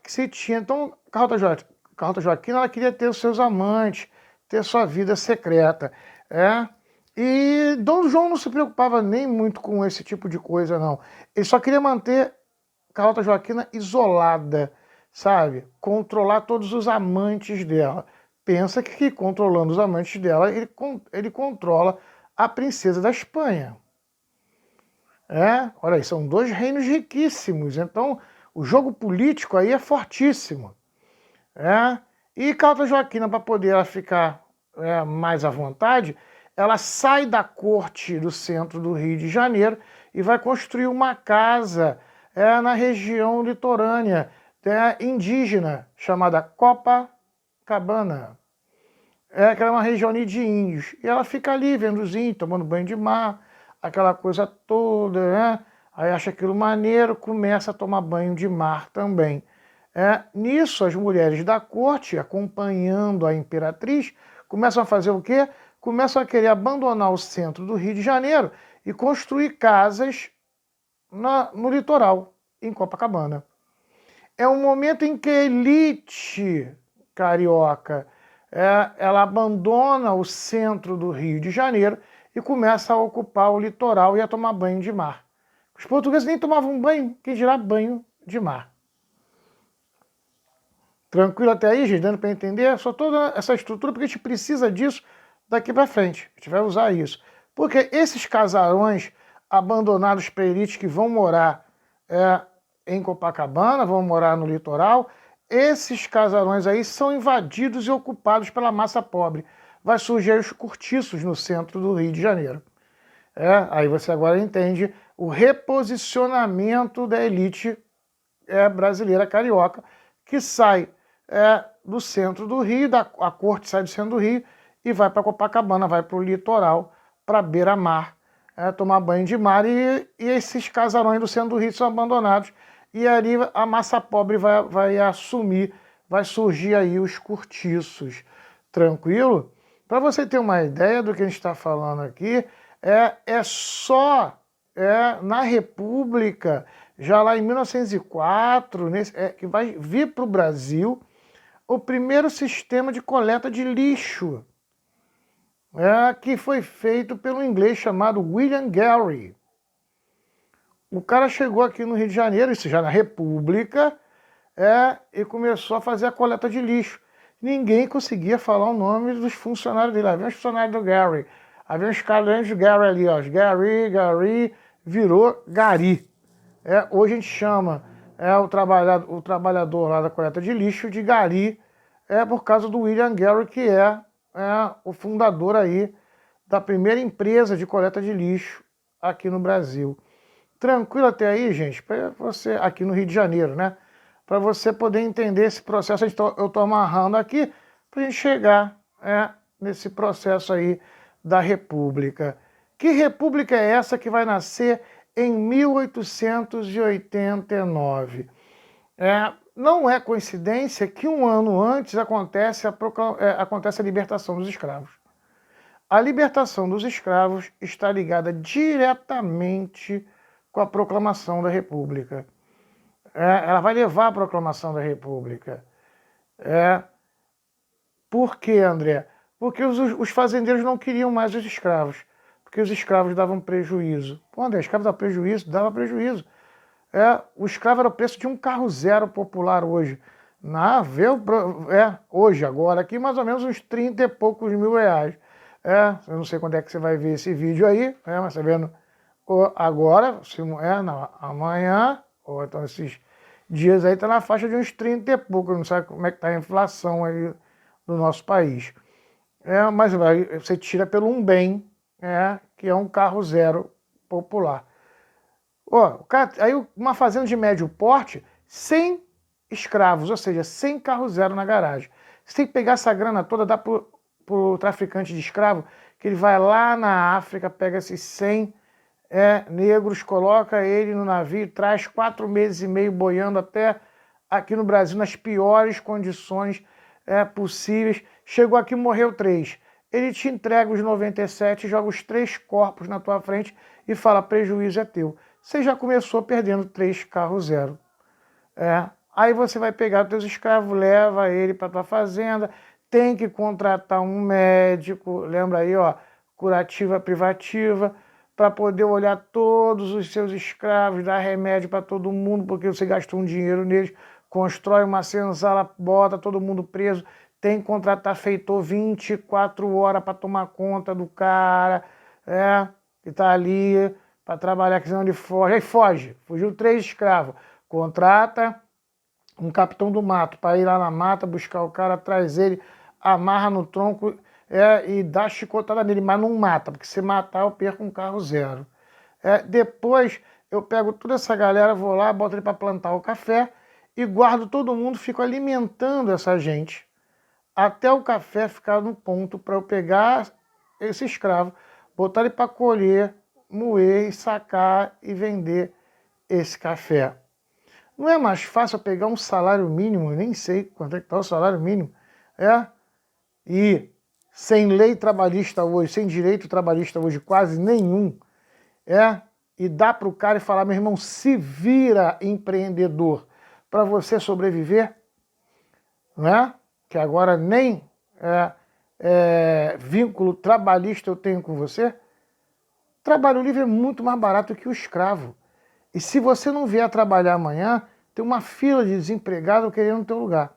Que se tinha. Então, Carlota Joaquina, ela queria ter os seus amantes, ter sua vida secreta. E Dom João não se preocupava nem muito com esse tipo de coisa, não. Ele só queria manter Carlota Joaquina isolada, sabe? Controlar todos os amantes dela. Pensa que controlando os amantes dela, ele controla a princesa da Espanha. Olha aí, são 2 reinos riquíssimos, então o jogo político aí é fortíssimo. E Carlota Joaquina, para poder ela ficar mais à vontade, ela sai da corte do centro do Rio de Janeiro e vai construir uma casa na região litorânea indígena, chamada Copacabana. Que era uma região de índios. E ela fica ali vendo os índios, tomando banho de mar, aquela coisa toda, Aí acha aquilo maneiro, começa a tomar banho de mar também. Nisso, as mulheres da corte, acompanhando a imperatriz, começam a fazer o quê? Começam a querer abandonar o centro do Rio de Janeiro e construir casas no litoral, em Copacabana. É um momento em que a elite carioca ela abandona o centro do Rio de Janeiro e começa a ocupar o litoral e a tomar banho de mar. Os portugueses nem tomavam banho, quem dirá banho de mar. Tranquilo até aí, gente? Dando para entender? Só toda essa estrutura, porque a gente precisa disso daqui para frente. A gente vai usar isso. Porque esses casarões abandonados para elite que vão morar em Copacabana, vão morar no litoral, esses casarões aí são invadidos e ocupados pela massa pobre. Vai surgir os cortiços no centro do Rio de Janeiro. Aí você agora entende o reposicionamento da elite brasileira carioca, que sai do centro do Rio, a corte sai do centro do Rio e vai para Copacabana, vai para o litoral, para beira-mar, tomar banho de mar, e esses casarões do centro do Rio são abandonados, e ali a massa pobre vai assumir, vai surgir aí os cortiços. Tranquilo? Para você ter uma ideia do que a gente está falando aqui, só na República, já lá em 1904, que vai vir para o Brasil o primeiro sistema de coleta de lixo. que foi feito pelo inglês chamado William Gary. O cara chegou aqui no Rio de Janeiro, isso já na República, e começou a fazer a coleta de lixo. Ninguém conseguia falar o nome dos funcionários dele. Havia os funcionários do Gary, havia os caras do Gary ali, ó, Gary, virou Gari. Hoje a gente chama o trabalhador lá da coleta de lixo de Gari, por causa do William Gary, que é o fundador aí da primeira empresa de coleta de lixo aqui no Brasil. Tranquilo até aí, gente? Para você, aqui no Rio de Janeiro, né? Para você poder entender esse processo, eu estou amarrando aqui para a gente chegar nesse processo aí da República. Que república é essa que vai nascer em 1889? Não é coincidência que um ano antes acontece a libertação dos escravos. A libertação dos escravos está ligada diretamente com a proclamação da República. Ela vai levar a proclamação da República. Por quê, André? Porque os fazendeiros não queriam mais os escravos, porque os escravos davam prejuízo. Pô, André, escravo dava prejuízo? Dava prejuízo. O escravo era o preço de um carro zero popular hoje. Hoje, agora, aqui mais ou menos uns 30 e poucos mil reais. Eu não sei quando é que você vai ver esse vídeo aí, mas você vendo agora, amanhã, ou então esses dias aí, está na faixa de uns 30 e poucos. Não sabe como é que está a inflação aí do nosso país. Mas você tira pelo um bem, que é um carro zero popular. Aí uma fazenda de médio porte, sem escravos, ou seja, sem carro zero na garagem. Você tem que pegar essa grana toda, dar pro traficante de escravo, que ele vai lá na África, pega esses 100 negros, coloca ele no navio, traz 4 meses e meio boiando até aqui no Brasil, nas piores condições possíveis. Chegou aqui, morreu 3. Ele te entrega os 97, joga os 3 corpos na tua frente e fala, prejuízo é teu. Você já começou perdendo 3 carros zero. Aí você vai pegar os teus escravos, leva ele para tua fazenda, tem que contratar um médico, lembra aí, curativa privativa, para poder olhar todos os seus escravos, dar remédio para todo mundo, porque você gastou um dinheiro neles, constrói uma senzala, bota todo mundo preso, tem que contratar feitor 24 horas para tomar conta do cara, que está ali para trabalhar, que senão ele foge. Aí foge, fugiu 3 escravos, contrata um capitão do mato para ir lá na mata, buscar o cara, traz ele, amarra no tronco e dá chicotada nele, mas não mata, porque se matar eu perco um carro zero. Depois eu pego toda essa galera, vou lá, boto ele para plantar o café e guardo todo mundo, fico alimentando essa gente até o café ficar no ponto para eu pegar esse escravo, botar ele para colher, moer e sacar e vender esse café. Não é mais fácil eu pegar um salário mínimo, eu nem sei quanto é que está o salário mínimo, e sem lei trabalhista hoje, sem direito trabalhista hoje, quase nenhum, e dá para o cara e falar, meu irmão, se vira empreendedor para você sobreviver, não é? Que agora nem vínculo trabalhista eu tenho com você. Trabalho livre é muito mais barato que o escravo. E se você não vier trabalhar amanhã, tem uma fila de desempregado querendo o teu lugar.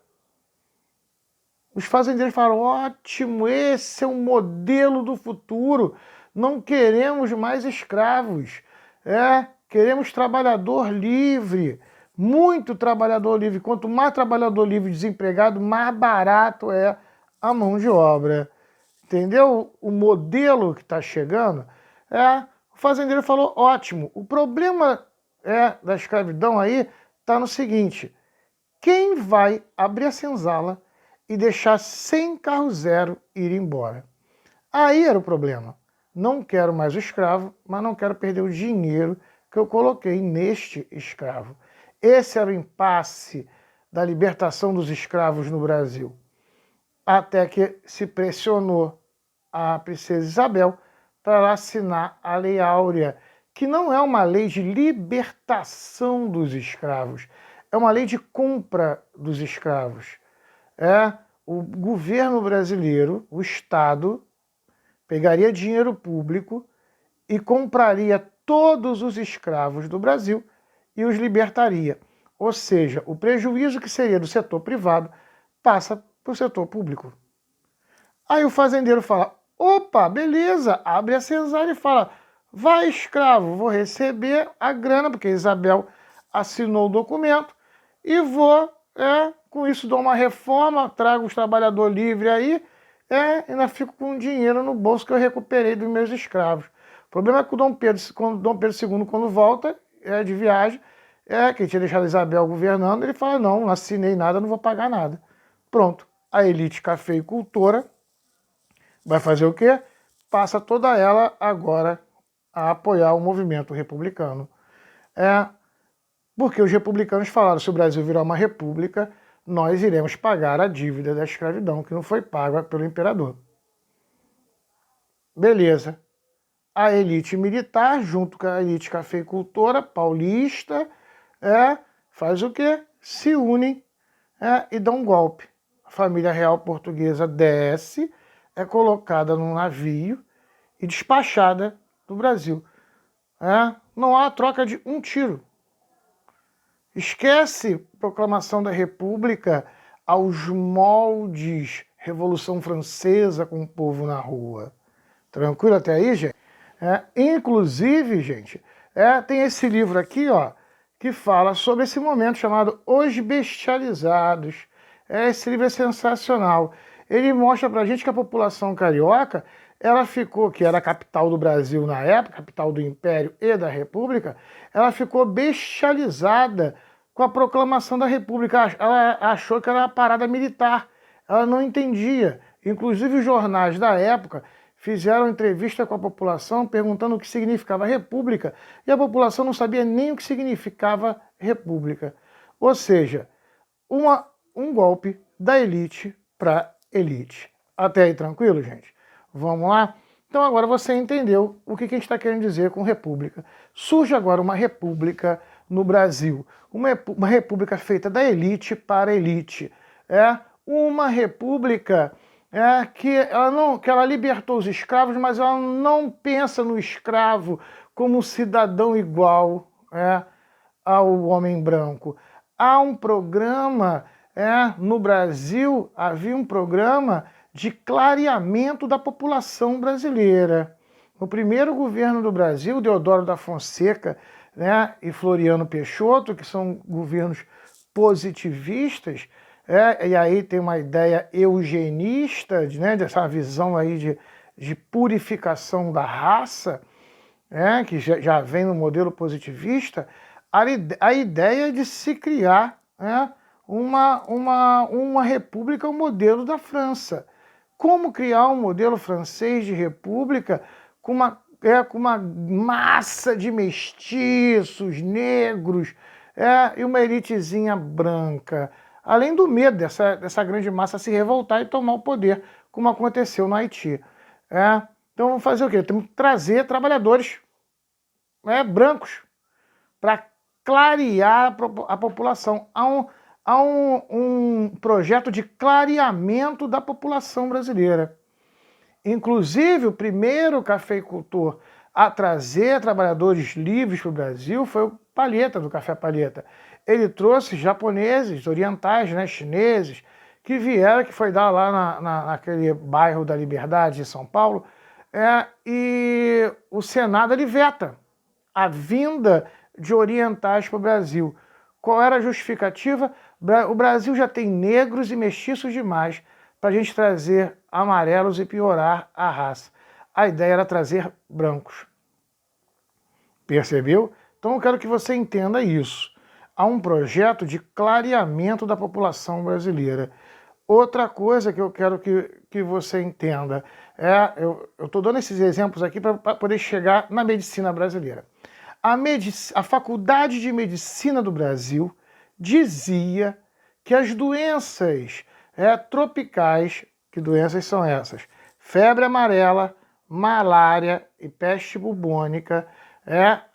Os fazendeiros falam, ótimo, esse é o modelo do futuro. Não queremos mais escravos. Queremos trabalhador livre. Muito trabalhador livre. Quanto mais trabalhador livre desempregado, mais barato é a mão de obra. Entendeu o modelo que está chegando? O fazendeiro falou, ótimo. O problema da escravidão aí está no seguinte, quem vai abrir a senzala e deixar 100 carro zero ir embora? Aí era o problema. Não quero mais o escravo, mas não quero perder o dinheiro que eu coloquei neste escravo. Esse era o impasse da libertação dos escravos no Brasil. Até que se pressionou a princesa Isabel para assinar a Lei Áurea, que não é uma lei de libertação dos escravos, é uma lei de compra dos escravos. O governo brasileiro, o Estado, pegaria dinheiro público e compraria todos os escravos do Brasil e os libertaria. Ou seja, o prejuízo que seria do setor privado passa para o setor público. Aí o fazendeiro fala, opa, beleza, abre a cesárea e fala, vai escravo, vou receber a grana, porque Isabel assinou o documento, e vou, com isso dou uma reforma, trago os trabalhadores livres aí, ainda fico com dinheiro no bolso que eu recuperei dos meus escravos. O problema é que o Dom Pedro II, quando volta de viagem, que ele tinha deixado Isabel governando, ele fala, não assinei nada, não vou pagar nada. Pronto, a elite cafeicultora vai fazer o quê? Passa toda ela agora a apoiar o movimento republicano. Porque os republicanos falaram, se o Brasil virar uma república, nós iremos pagar a dívida da escravidão que não foi paga pelo imperador. Beleza. A elite militar, junto com a elite cafeicultora paulista, faz o quê? Se unem e dão um golpe. A família real portuguesa desce, é colocada num navio e despachada do Brasil. Não há troca de um tiro. Esquece proclamação da República aos moldes Revolução Francesa com o povo na rua. Tranquilo até aí, gente? Inclusive, gente, tem esse livro aqui, ó, que fala sobre esse momento chamado Os Bestializados. Esse livro é sensacional. Ele mostra pra gente que a população carioca, ela ficou, que era a capital do Brasil na época, capital do Império e da República, ela ficou bestializada com a proclamação da República. Ela achou que era uma parada militar. Ela não entendia. Inclusive os jornais da época fizeram entrevista com a população perguntando o que significava república e a população não sabia nem o que significava república. Ou seja, um golpe da elite para elite. Até aí tranquilo, gente? Vamos lá? Então agora você entendeu o que a gente está querendo dizer com república. Surge agora uma república no Brasil. Uma república feita da elite para a elite. Uma república que ela libertou os escravos, mas ela não pensa no escravo como um cidadão igual ao homem branco. Há um programa, no Brasil, havia um programa de clareamento da população brasileira. No primeiro governo do Brasil, Deodoro da Fonseca e Floriano Peixoto, que são governos positivistas, e aí tem uma ideia eugenista, dessa visão aí de purificação da raça, que já vem no modelo positivista, a ideia de se criar uma república, um modelo da França. Como criar um modelo francês de república com uma massa de mestiços, negros, e uma elitezinha branca? Além do medo dessa grande massa se revoltar e tomar o poder, como aconteceu no Haiti. Então vamos fazer o quê? Temos que trazer trabalhadores brancos para clarear a população. Há um projeto de clareamento da população brasileira. Inclusive, o primeiro cafeicultor a trazer trabalhadores livres para o Brasil foi o Palheta, do Café Palheta. Ele trouxe japoneses, orientais, chineses, que vieram, que foi dar lá naquele bairro da Liberdade, em São Paulo, e o Senado ele veta a vinda de orientais para o Brasil. Qual era a justificativa? O Brasil já tem negros e mestiços demais para a gente trazer amarelos e piorar a raça. A ideia era trazer brancos. Percebeu? Então eu quero que você entenda isso. Há um projeto de clareamento da população brasileira. Outra coisa que eu quero que você entenda, eu estou dando esses exemplos aqui para poder chegar na medicina brasileira. A Faculdade de Medicina do Brasil dizia que as doenças tropicais, que doenças são essas? Febre amarela, malária e peste bubônica,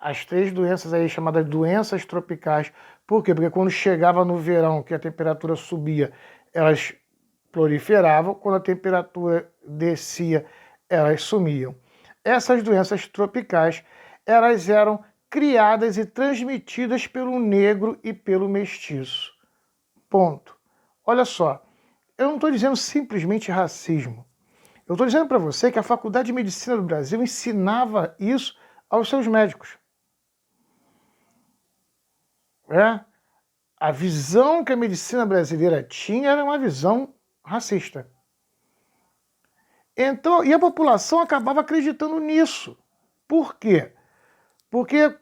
as três doenças aí chamadas doenças tropicais. Por quê? Porque quando chegava no verão, que a temperatura subia, elas proliferavam. Quando a temperatura descia, elas sumiam. Essas doenças tropicais, elas eram criadas e transmitidas pelo negro e pelo mestiço. Ponto. Olha só, eu não estou dizendo simplesmente racismo. Eu estou dizendo para você que a Faculdade de Medicina do Brasil ensinava isso aos seus médicos. A visão que a medicina brasileira tinha era uma visão racista. Então, e a população acabava acreditando nisso. Por quê? Porque,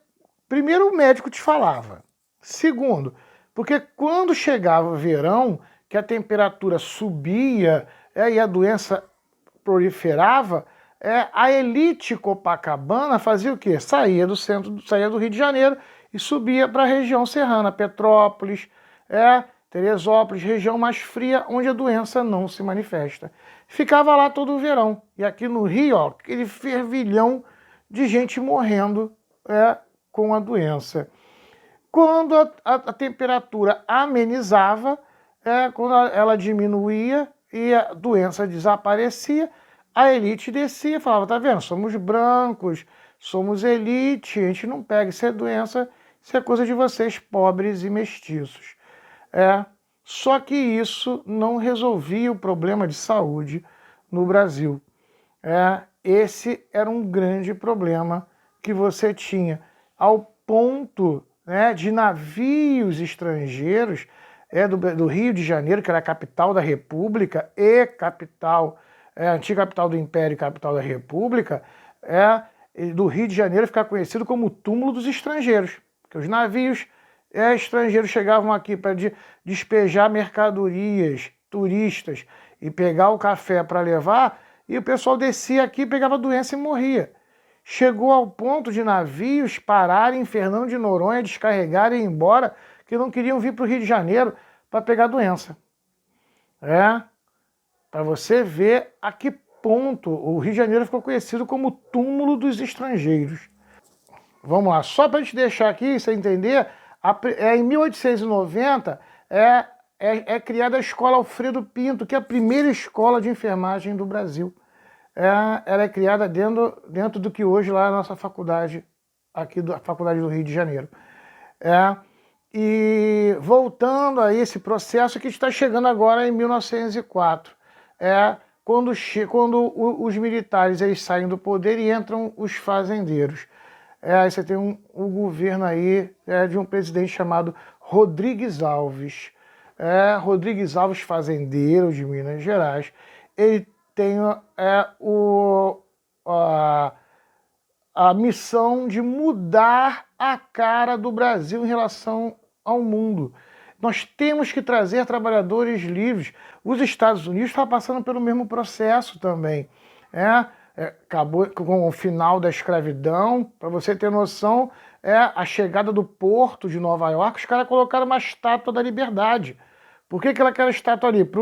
primeiro, o médico te falava. Segundo, porque quando chegava o verão, que a temperatura subia e a doença proliferava, a elite copacabana fazia o quê? Saía do centro, saía do Rio de Janeiro e subia para a região serrana, Petrópolis, Teresópolis, região mais fria, onde a doença não se manifesta. Ficava lá todo o verão. E aqui no Rio, ó, aquele fervilhão de gente morrendo com a doença. Quando a temperatura amenizava, quando ela diminuía e a doença desaparecia, a elite descia e falava, tá vendo, somos brancos, somos elite, a gente não pega, isso é doença, isso é coisa de vocês pobres e mestiços. Só que isso não resolvia o problema de saúde no Brasil. Esse era um grande problema que você tinha, ao ponto de navios estrangeiros do Rio de Janeiro, que era a capital da República e capital, antiga capital do Império e capital da República, do Rio de Janeiro ficar conhecido como o túmulo dos estrangeiros, porque os navios estrangeiros chegavam aqui para despejar mercadorias, turistas, e pegar o café para levar, e o pessoal descia aqui, pegava doença e morria. Chegou ao ponto de navios pararem em Fernando de Noronha, descarregarem e ir embora, que não queriam vir para o Rio de Janeiro para pegar doença. Para você ver a que ponto o Rio de Janeiro ficou conhecido como o túmulo dos estrangeiros. Vamos lá, só para a gente deixar aqui, você entender, em 1890 é criada a Escola Alfredo Pinto, que é a primeira escola de enfermagem do Brasil. Ela é criada dentro do que hoje lá é a nossa faculdade, aqui da Faculdade do Rio de Janeiro. E voltando a esse processo que está chegando agora em 1904, quando os militares eles saem do poder e entram os fazendeiros. Aí você tem um governo aí de um presidente chamado Rodrigues Alves. Rodrigues Alves, fazendeiro de Minas Gerais. Ele tem a missão de mudar a cara do Brasil em relação ao mundo. Nós temos que trazer trabalhadores livres. Os Estados Unidos estão passando pelo mesmo processo também. Acabou com o final da escravidão. Para você ter noção, a chegada do porto de Nova York, os caras colocaram uma estátua da liberdade. Por que aquela estátua ali? Para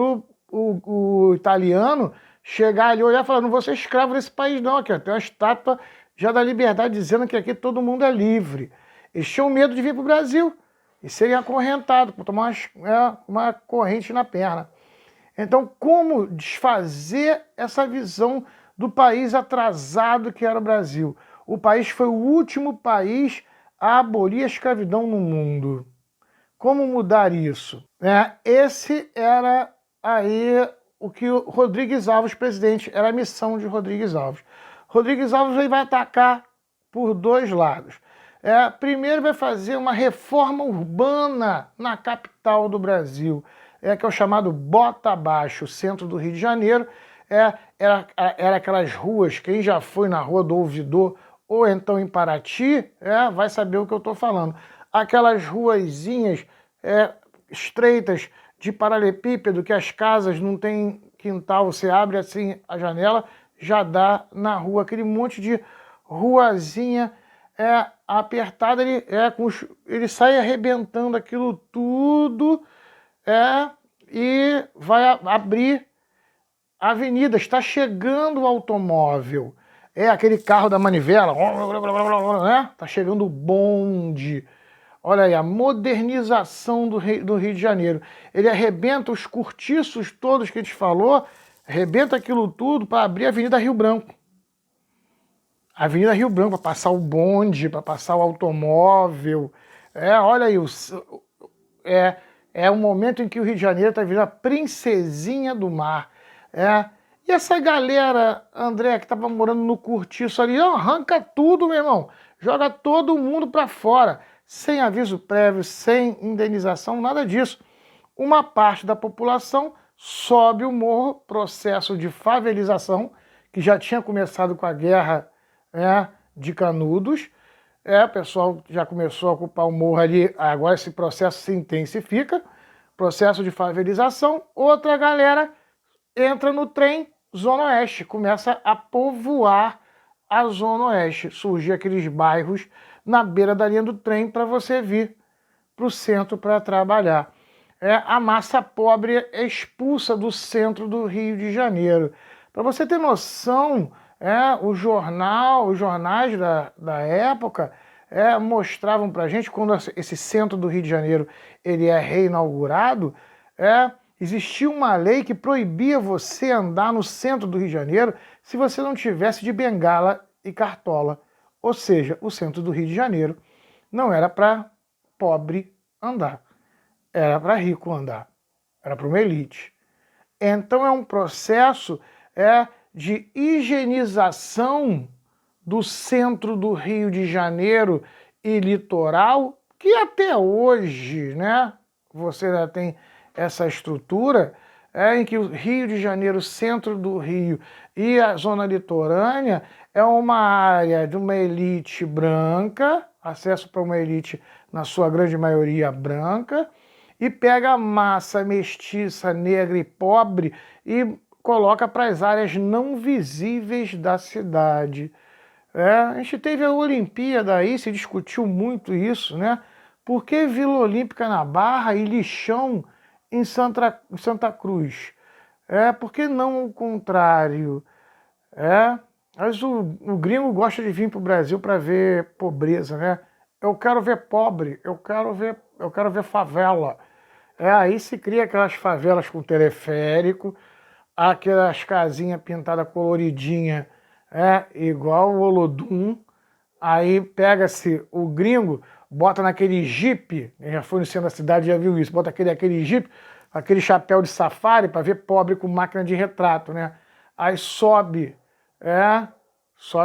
o italiano chegar ali, olhar e falar, não vou ser escravo desse país não, aqui tem uma estátua já da liberdade dizendo que aqui todo mundo é livre. Eles tinham medo de vir para o Brasil e serem acorrentados, por tomar uma corrente na perna. Então, como desfazer essa visão do país atrasado que era o Brasil? O país foi o último país a abolir a escravidão no mundo. Como mudar isso? Esse era aí o que o Rodrigues Alves, presidente, era a missão de Rodrigues Alves. Rodrigues Alves ele vai atacar por dois lados. Primeiro vai fazer uma reforma urbana na capital do Brasil, que é o chamado Bota Abaixo, centro do Rio de Janeiro. Era aquelas ruas, quem já foi na Rua do Ouvidor ou então em Paraty, vai saber o que eu estou falando. Aquelas ruazinhas estreitas de paralelepípedo, que as casas não tem quintal, você abre assim a janela, já dá na rua, aquele monte de ruazinha apertada, ele sai arrebentando aquilo tudo e vai abrir a avenida. Está chegando o automóvel, aquele carro da manivela, está chegando o bonde. Olha aí, a modernização do Rio de Janeiro. Ele arrebenta os cortiços todos que a gente falou, arrebenta aquilo tudo para abrir a Avenida Rio Branco. Avenida Rio Branco, para passar o bonde, para passar o automóvel. Olha aí, é o momento em que o Rio de Janeiro está virando a princesinha do mar. E essa galera, André, que estava morando no Cortiço ali, arranca tudo, meu irmão. Joga todo mundo para fora, sem aviso prévio, sem indenização, nada disso. Uma parte da população sobe o morro, processo de favelização, que já tinha começado com a guerra de Canudos. O pessoal já começou a ocupar o morro ali, agora esse processo se intensifica, processo de favelização. Outra galera entra no trem, Zona Oeste, começa a povoar a Zona Oeste, surgir aqueles bairros na beira da linha do trem para você vir para o centro para trabalhar. A massa pobre é expulsa do centro do Rio de Janeiro. Para você ter noção, os jornais da época mostravam para a gente, quando esse centro do Rio de Janeiro ele é reinaugurado, existia uma lei que proibia você andar no centro do Rio de Janeiro se você não tivesse de bengala e cartola. Ou seja, o centro do Rio de Janeiro não era para pobre andar, era para rico andar, era para uma elite. Então é um processo de higienização do centro do Rio de Janeiro e litoral, que até hoje, você ainda tem essa estrutura em que o Rio de Janeiro, centro do Rio e a zona litorânea é uma área de uma elite branca, acesso para uma elite, na sua grande maioria, branca, e pega a massa mestiça, negra e pobre e coloca para as áreas não visíveis da cidade. A gente teve a Olimpíada aí, se discutiu muito isso, Por que Vila Olímpica na Barra e Lixão em Santa Cruz? Por que não o contrário? Mas o gringo gosta de vir para o Brasil para ver pobreza, Eu quero ver pobre, eu quero ver favela. Aí se cria aquelas favelas com teleférico, aquelas casinhas pintadas coloridinha, igual o Olodum. Aí pega-se o gringo, bota naquele jipe, já foi no centro da cidade, já viu isso, bota aquele jipe, aquele chapéu de safari para ver pobre com máquina de retrato, Aí sobe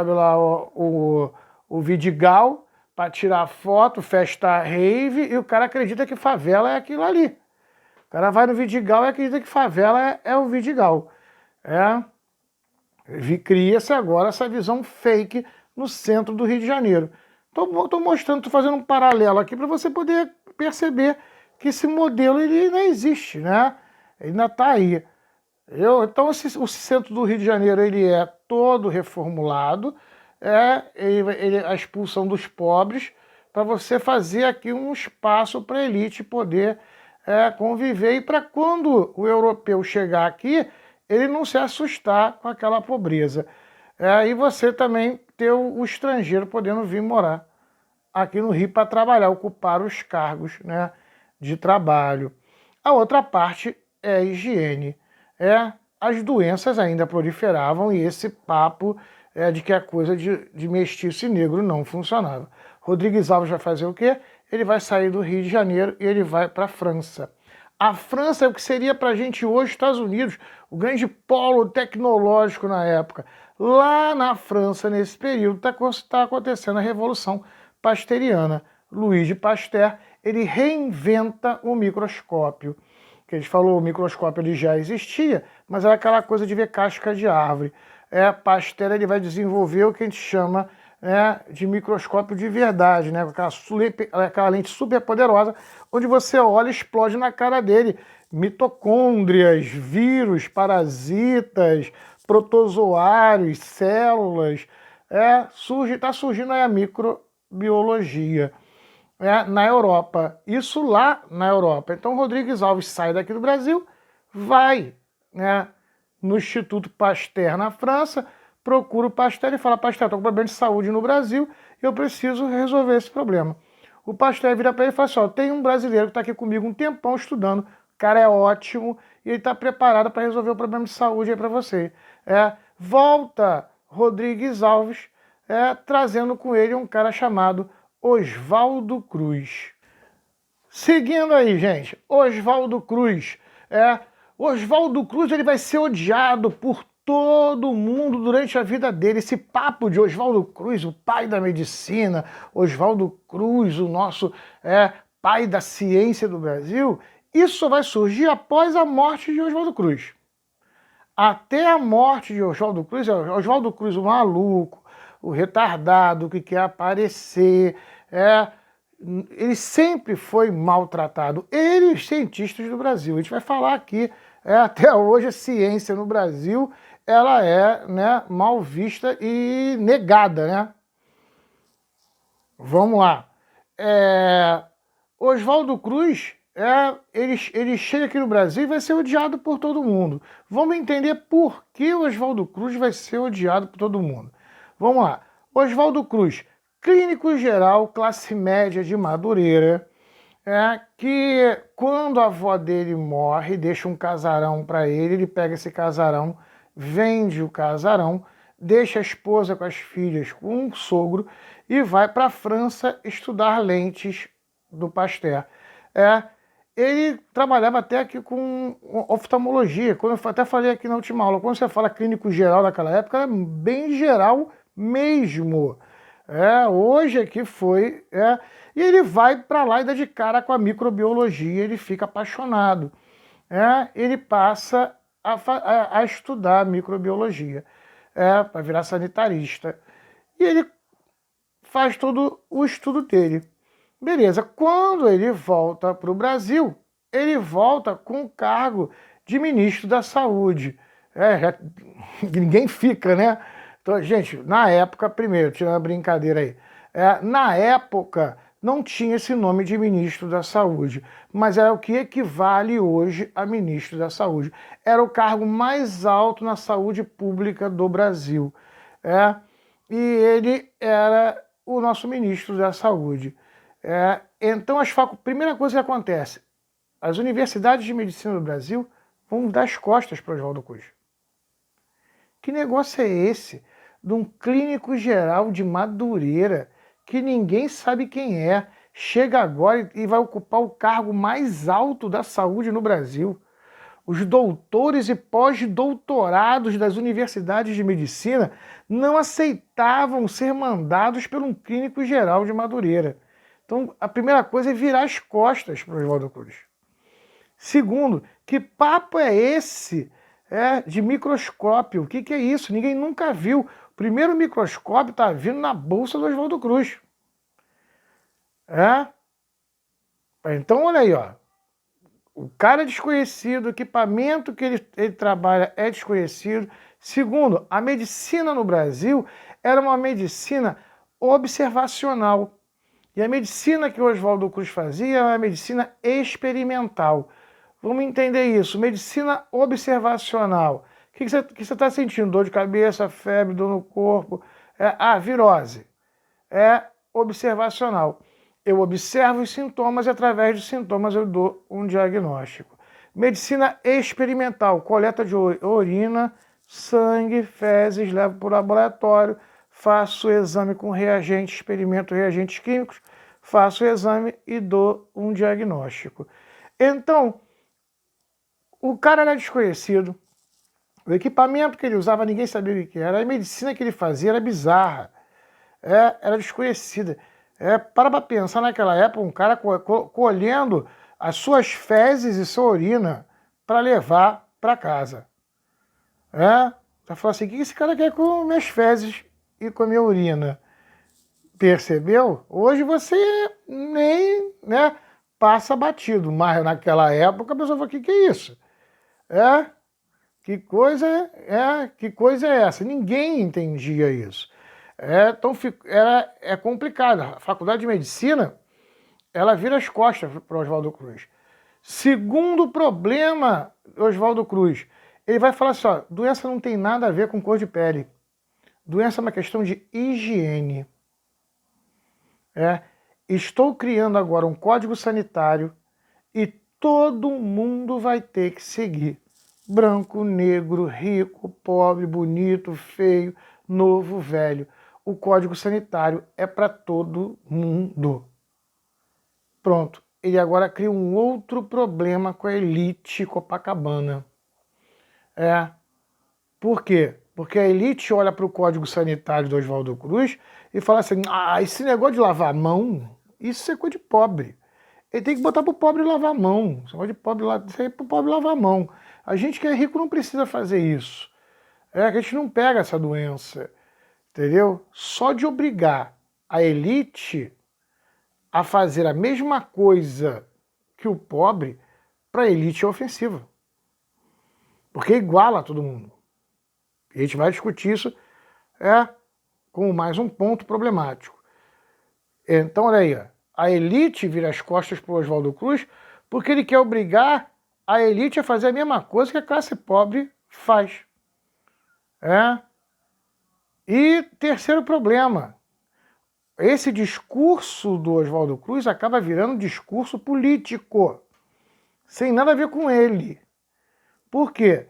lá o Vidigal para tirar foto, festa rave, e o cara acredita que favela é aquilo ali. O cara vai no Vidigal e acredita que favela é o Vidigal. Cria-se agora essa visão fake no centro do Rio de Janeiro. Estou mostrando, estou fazendo um paralelo aqui para você poder perceber que esse modelo ele ainda existe, Ele ainda está aí. Então o centro do Rio de Janeiro ele é todo reformulado, a expulsão dos pobres, para você fazer aqui um espaço para a elite poder conviver, e para quando o europeu chegar aqui, ele não se assustar com aquela pobreza. E você também ter o estrangeiro podendo vir morar aqui no Rio para trabalhar, ocupar os cargos de trabalho. A outra parte é a higiene. As doenças ainda proliferavam e esse papo de que a coisa de mestiço e negro não funcionava. Rodrigues Alves vai fazer o quê? Ele vai sair do Rio de Janeiro e ele vai para a França. A França é o que seria para a gente hoje Estados Unidos, o grande polo tecnológico na época. Lá na França, nesse período, está acontecendo a Revolução Pasteuriana. Louis Pasteur, ele reinventa o microscópio. Que a gente falou, o microscópio ele já existia, mas era aquela coisa de ver casca de árvore. Pasteur ele vai desenvolver o que a gente chama de microscópio de verdade, com aquela lente super poderosa, onde você olha e explode na cara dele mitocôndrias, vírus, parasitas, protozoários, células. Está surgindo aí a microbiologia na Europa. Isso lá na Europa. Então Rodrigues Alves sai daqui do Brasil, vai no Instituto Pasteur na França, procura o Pasteur e fala: Pasteur, estou com problema de saúde no Brasil e eu preciso resolver esse problema. O Pasteur vira para ele e fala assim: tem um brasileiro que está aqui comigo um tempão estudando, o cara é ótimo e ele está preparado para resolver o problema de saúde aí para você. Volta Rodrigues Alves trazendo com ele um cara chamado Oswaldo Cruz. Seguindo aí, gente, Oswaldo Cruz. Oswaldo Cruz, ele vai ser odiado por todo mundo durante a vida dele. Esse papo de Oswaldo Cruz, o pai da medicina, Oswaldo Cruz, o nosso pai da ciência do Brasil, isso vai surgir após a morte de Oswaldo Cruz. Até a morte de Oswaldo Cruz, o maluco, o retardado que quer aparecer, ele sempre foi maltratado. Ele e os cientistas do Brasil. A gente vai falar aqui, até hoje a ciência no Brasil, ela é, mal vista e negada, né? Vamos lá. Oswaldo Cruz, ele chega aqui no Brasil e vai ser odiado por todo mundo. Vamos entender por que o Oswaldo Cruz vai ser odiado por todo mundo. Vamos lá. Oswaldo Cruz, clínico geral, classe média de Madureira, que quando a avó dele morre, deixa um casarão para ele, ele pega esse casarão, vende o casarão, deixa a esposa com as filhas com o sogro e vai para a França estudar lentes do Pasteur. Ele trabalhava até aqui com oftalmologia, quando eu até falei aqui na última aula, quando você fala clínico geral naquela época, era bem geral mesmo. Hoje aqui foi, e ele vai para lá e dá de cara com a microbiologia, ele fica apaixonado. Ele passa a estudar microbiologia, para virar sanitarista. E ele faz todo o estudo dele. Beleza, quando ele volta para o Brasil, ele volta com o cargo de ministro da Saúde. Ninguém fica, né? Então, gente, na época, primeiro, tirando a brincadeira aí, na época não tinha esse nome de ministro da Saúde, mas era o que equivale hoje a ministro da Saúde. Era o cargo mais alto na saúde pública do Brasil. E ele era o nosso ministro da Saúde. Então, primeira coisa que acontece, as universidades de medicina do Brasil vão dar as costas para o Oswaldo Cruz. Que negócio é esse? De um clínico geral de Madureira, que ninguém sabe quem é, chega agora e vai ocupar o cargo mais alto da saúde no Brasil. Os doutores e pós-doutorados das universidades de medicina não aceitavam ser mandados por um clínico geral de Madureira. Então, a primeira coisa é virar as costas para o Oswaldo Cruz. Segundo, que papo é esse de microscópio? O que é isso? Ninguém nunca viu. O primeiro microscópio está vindo na bolsa do Oswaldo Cruz. Então, olha aí, ó. O cara é desconhecido, o equipamento que ele trabalha é desconhecido. Segundo, a medicina no Brasil era uma medicina observacional. E a medicina que o Oswaldo Cruz fazia era uma medicina experimental. Vamos entender isso. Medicina observacional. O que você está sentindo? Dor de cabeça, febre, dor no corpo? Virose. Observacional. Eu observo os sintomas e através dos sintomas eu dou um diagnóstico. Medicina experimental. Coleta de urina, sangue, fezes, levo para o laboratório, faço o exame com reagentes, experimento reagentes químicos, faço o exame e dou um diagnóstico. Então, o cara era desconhecido, o equipamento que ele usava ninguém sabia o que era, a medicina que ele fazia era bizarra, era desconhecida. Para pensar naquela época, um cara colhendo as suas fezes e sua urina para levar para casa. Você fala assim, o que esse cara quer com minhas fezes e com a minha urina? Percebeu? Hoje você nem passa batido, mas naquela época a pessoa fala, que é isso? Que coisa é essa? Ninguém entendia isso. Então é complicado. A faculdade de medicina, ela vira as costas para o Oswaldo Cruz. Segundo problema, Oswaldo Cruz, ele vai falar assim, doença não tem nada a ver com cor de pele. Doença é uma questão de higiene. Estou criando agora um código sanitário e todo mundo vai ter que seguir. Branco, negro, rico, pobre, bonito, feio, novo, velho. o Código Sanitário é para todo mundo. Pronto. Ele agora cria um outro problema com a elite Copacabana. Por quê? Porque a elite olha para o Código Sanitário do Oswaldo Cruz e fala assim, esse negócio de lavar a mão, isso é coisa de pobre. Ele tem que botar para o pobre lavar a mão. Esse negócio de pobre, isso aí é para o pobre lavar a mão. A gente que é rico não precisa fazer isso. Que a gente não pega essa doença. Entendeu? Só de obrigar a elite a fazer a mesma coisa que o pobre, para a elite é ofensiva. Porque iguala todo mundo. E a gente vai discutir isso com mais um ponto problemático. Então, olha aí, a elite vira as costas para o Oswaldo Cruz porque ele quer obrigar a elite a fazer a mesma coisa que a classe pobre faz. E terceiro problema, esse discurso do Oswaldo Cruz acaba virando um discurso político, sem nada a ver com ele. Por quê?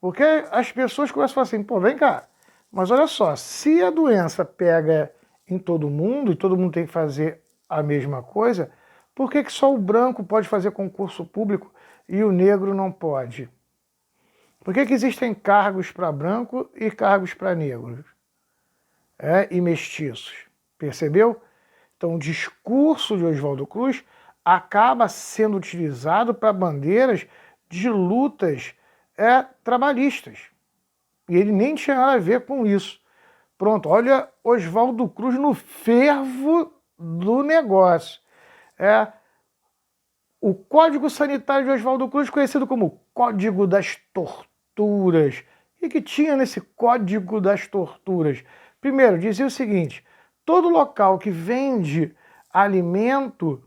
Porque as pessoas começam a falar assim, pô, vem cá, mas olha só, se a doença pega em todo mundo e todo mundo tem que fazer a mesma coisa, por que só o branco pode fazer concurso público e o negro não pode? Por que existem cargos para branco e cargos para negros? E mestiços? Percebeu? Então o discurso de Oswaldo Cruz acaba sendo utilizado para bandeiras de lutas trabalhistas. E ele nem tinha nada a ver com isso. Pronto, olha Oswaldo Cruz no fervo do negócio. O Código Sanitário de Oswaldo Cruz, conhecido como Código das Torturas. O que tinha nesse Código das Torturas? Primeiro, dizia o seguinte, todo local que vende alimento,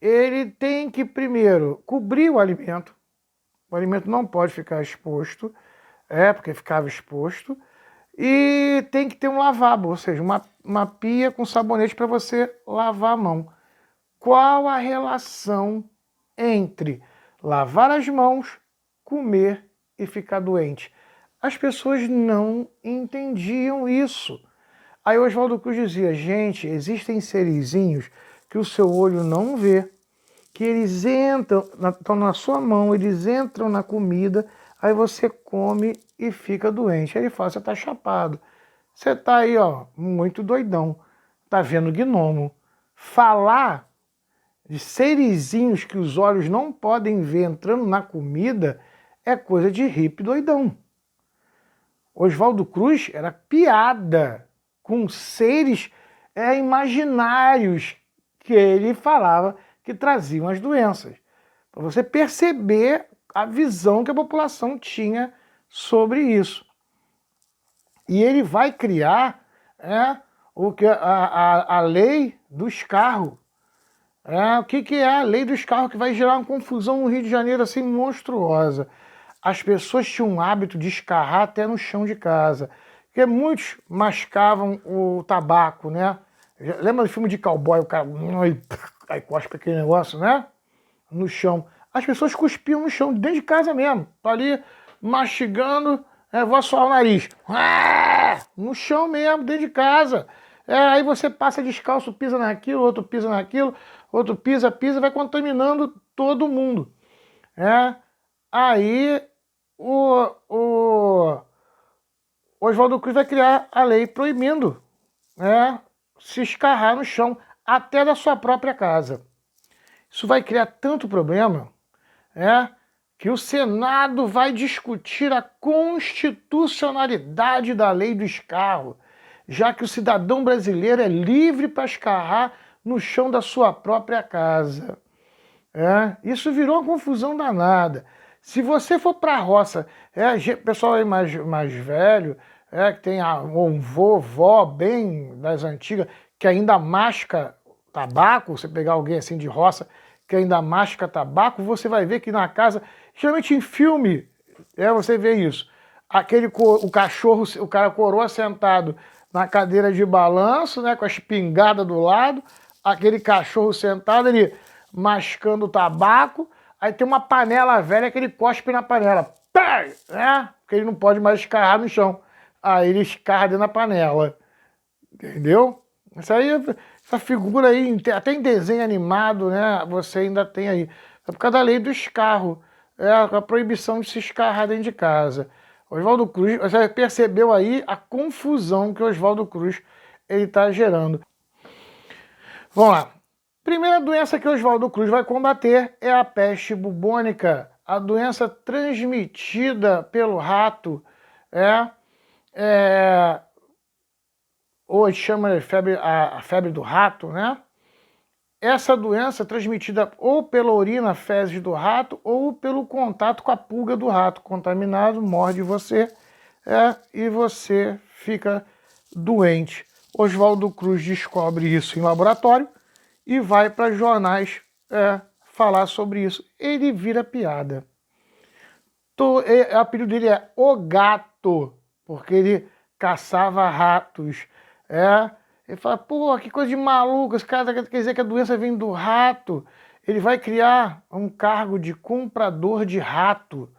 ele tem que primeiro cobrir o alimento não pode ficar exposto, porque ficava exposto, e tem que ter um lavabo, ou seja, uma pia com sabonete para você lavar a mão. Qual a relação entre lavar as mãos, comer e ficar doente? As pessoas não entendiam isso. Aí o Oswaldo Cruz dizia, gente, existem serizinhos que o seu olho não vê, que eles estão na sua mão, eles entram na comida, aí você come e fica doente. Aí ele fala, você tá chapado. Você tá aí, ó, muito doidão. Tá vendo gnomo. Falar de serizinhos que os olhos não podem ver entrando na comida é coisa de hippie doidão. Oswaldo Cruz era piada com seres imaginários que ele falava que traziam as doenças. Para você perceber a visão que a população tinha sobre isso. E ele vai criar a lei dos carros. O que é a lei dos carros que vai gerar uma confusão no Rio de Janeiro assim monstruosa? As pessoas tinham um hábito de escarrar até no chão de casa. Porque muitos mascavam o tabaco, né? Lembra do filme de cowboy, o cara aí cospe aquele negócio, né? No chão. As pessoas cuspiam no chão, dentro de casa mesmo. Tá ali mastigando, vou assoar o nariz. No chão mesmo, dentro de casa. Aí você passa descalço, pisa naquilo, outro pisa naquilo, outro pisa, vai contaminando todo mundo. Aí o Oswaldo Cruz vai criar a lei proibindo se escarrar no chão, até da sua própria casa. Isso vai criar tanto problema que o Senado vai discutir a constitucionalidade da lei do escarro, já que o cidadão brasileiro é livre para escarrar no chão da sua própria casa. Isso virou uma confusão danada. Se você for para a roça, pessoal aí mais velho, que tem um vovó bem das antigas, que ainda masca tabaco, você pegar alguém assim de roça, que ainda masca tabaco, você vai ver que na casa, geralmente em filme, você vê isso. O cachorro, o cara coroa sentado na cadeira de balanço, com a espingarda do lado, aquele cachorro sentado, ele mascando tabaco, aí tem uma panela velha que ele cospe na panela, porque ele não pode mais escarrar no chão. Aí ele escarra dentro da panela. Entendeu? Essa figura aí, até em desenho animado, né, você ainda tem aí. É por causa da lei do escarro, a proibição de se escarrar dentro de casa. Oswaldo Cruz, você percebeu aí a confusão que o Oswaldo Cruz ele está gerando. Vamos lá. Primeira doença que o Oswaldo Cruz vai combater é a peste bubônica, a doença transmitida pelo rato, hoje chama de febre, a febre do rato, né? Essa doença é transmitida ou pela urina, fezes do rato, ou pelo contato com a pulga do rato contaminado, morde você e você fica doente. Oswaldo Cruz descobre isso em laboratório e vai para jornais falar sobre isso. Ele vira piada. O apelido dele é O Gato, porque ele caçava ratos. Ele fala, pô, que coisa de maluco, esse cara quer dizer que a doença vem do rato. Ele vai criar um cargo de comprador de rato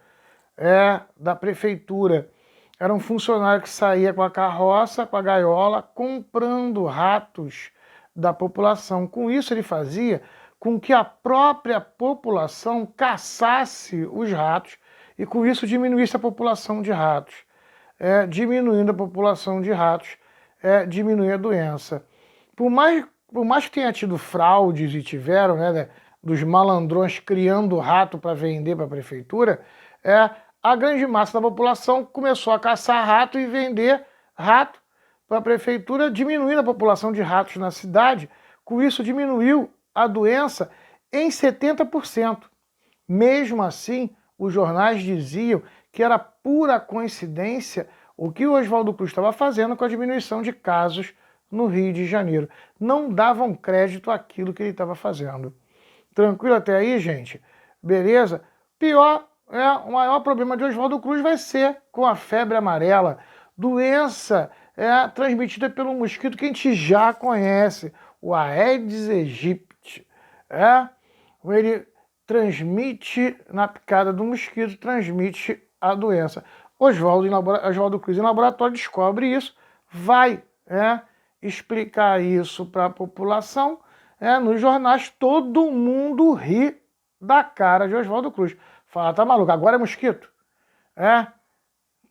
da prefeitura. Era um funcionário que saía com a carroça, com a gaiola, comprando ratos da população. Com isso ele fazia com que a própria população caçasse os ratos e com isso diminuísse a população de ratos. Diminuindo a população de ratos, diminui a doença. Por mais que tenha tido fraudes e tiveram, né, dos malandrões criando rato para vender para a prefeitura, a grande massa da população começou a caçar rato e vender rato para a prefeitura, diminuindo a população de ratos na cidade. Com isso diminuiu a doença em 70%. Mesmo assim, os jornais diziam que era pura coincidência o que o Oswaldo Cruz estava fazendo com a diminuição de casos no Rio de Janeiro. Não davam crédito àquilo que ele estava fazendo. Tranquilo até aí, gente? Beleza? O maior problema de Oswaldo Cruz vai ser com a febre amarela, doença transmitida pelo mosquito que a gente já conhece, o Aedes aegypti. Ele transmite, na picada do mosquito, transmite a doença. Oswaldo Cruz, em laboratório, descobre isso, vai explicar isso para a população, nos jornais, todo mundo ri da cara de Oswaldo Cruz. Fala, tá maluco, agora é mosquito?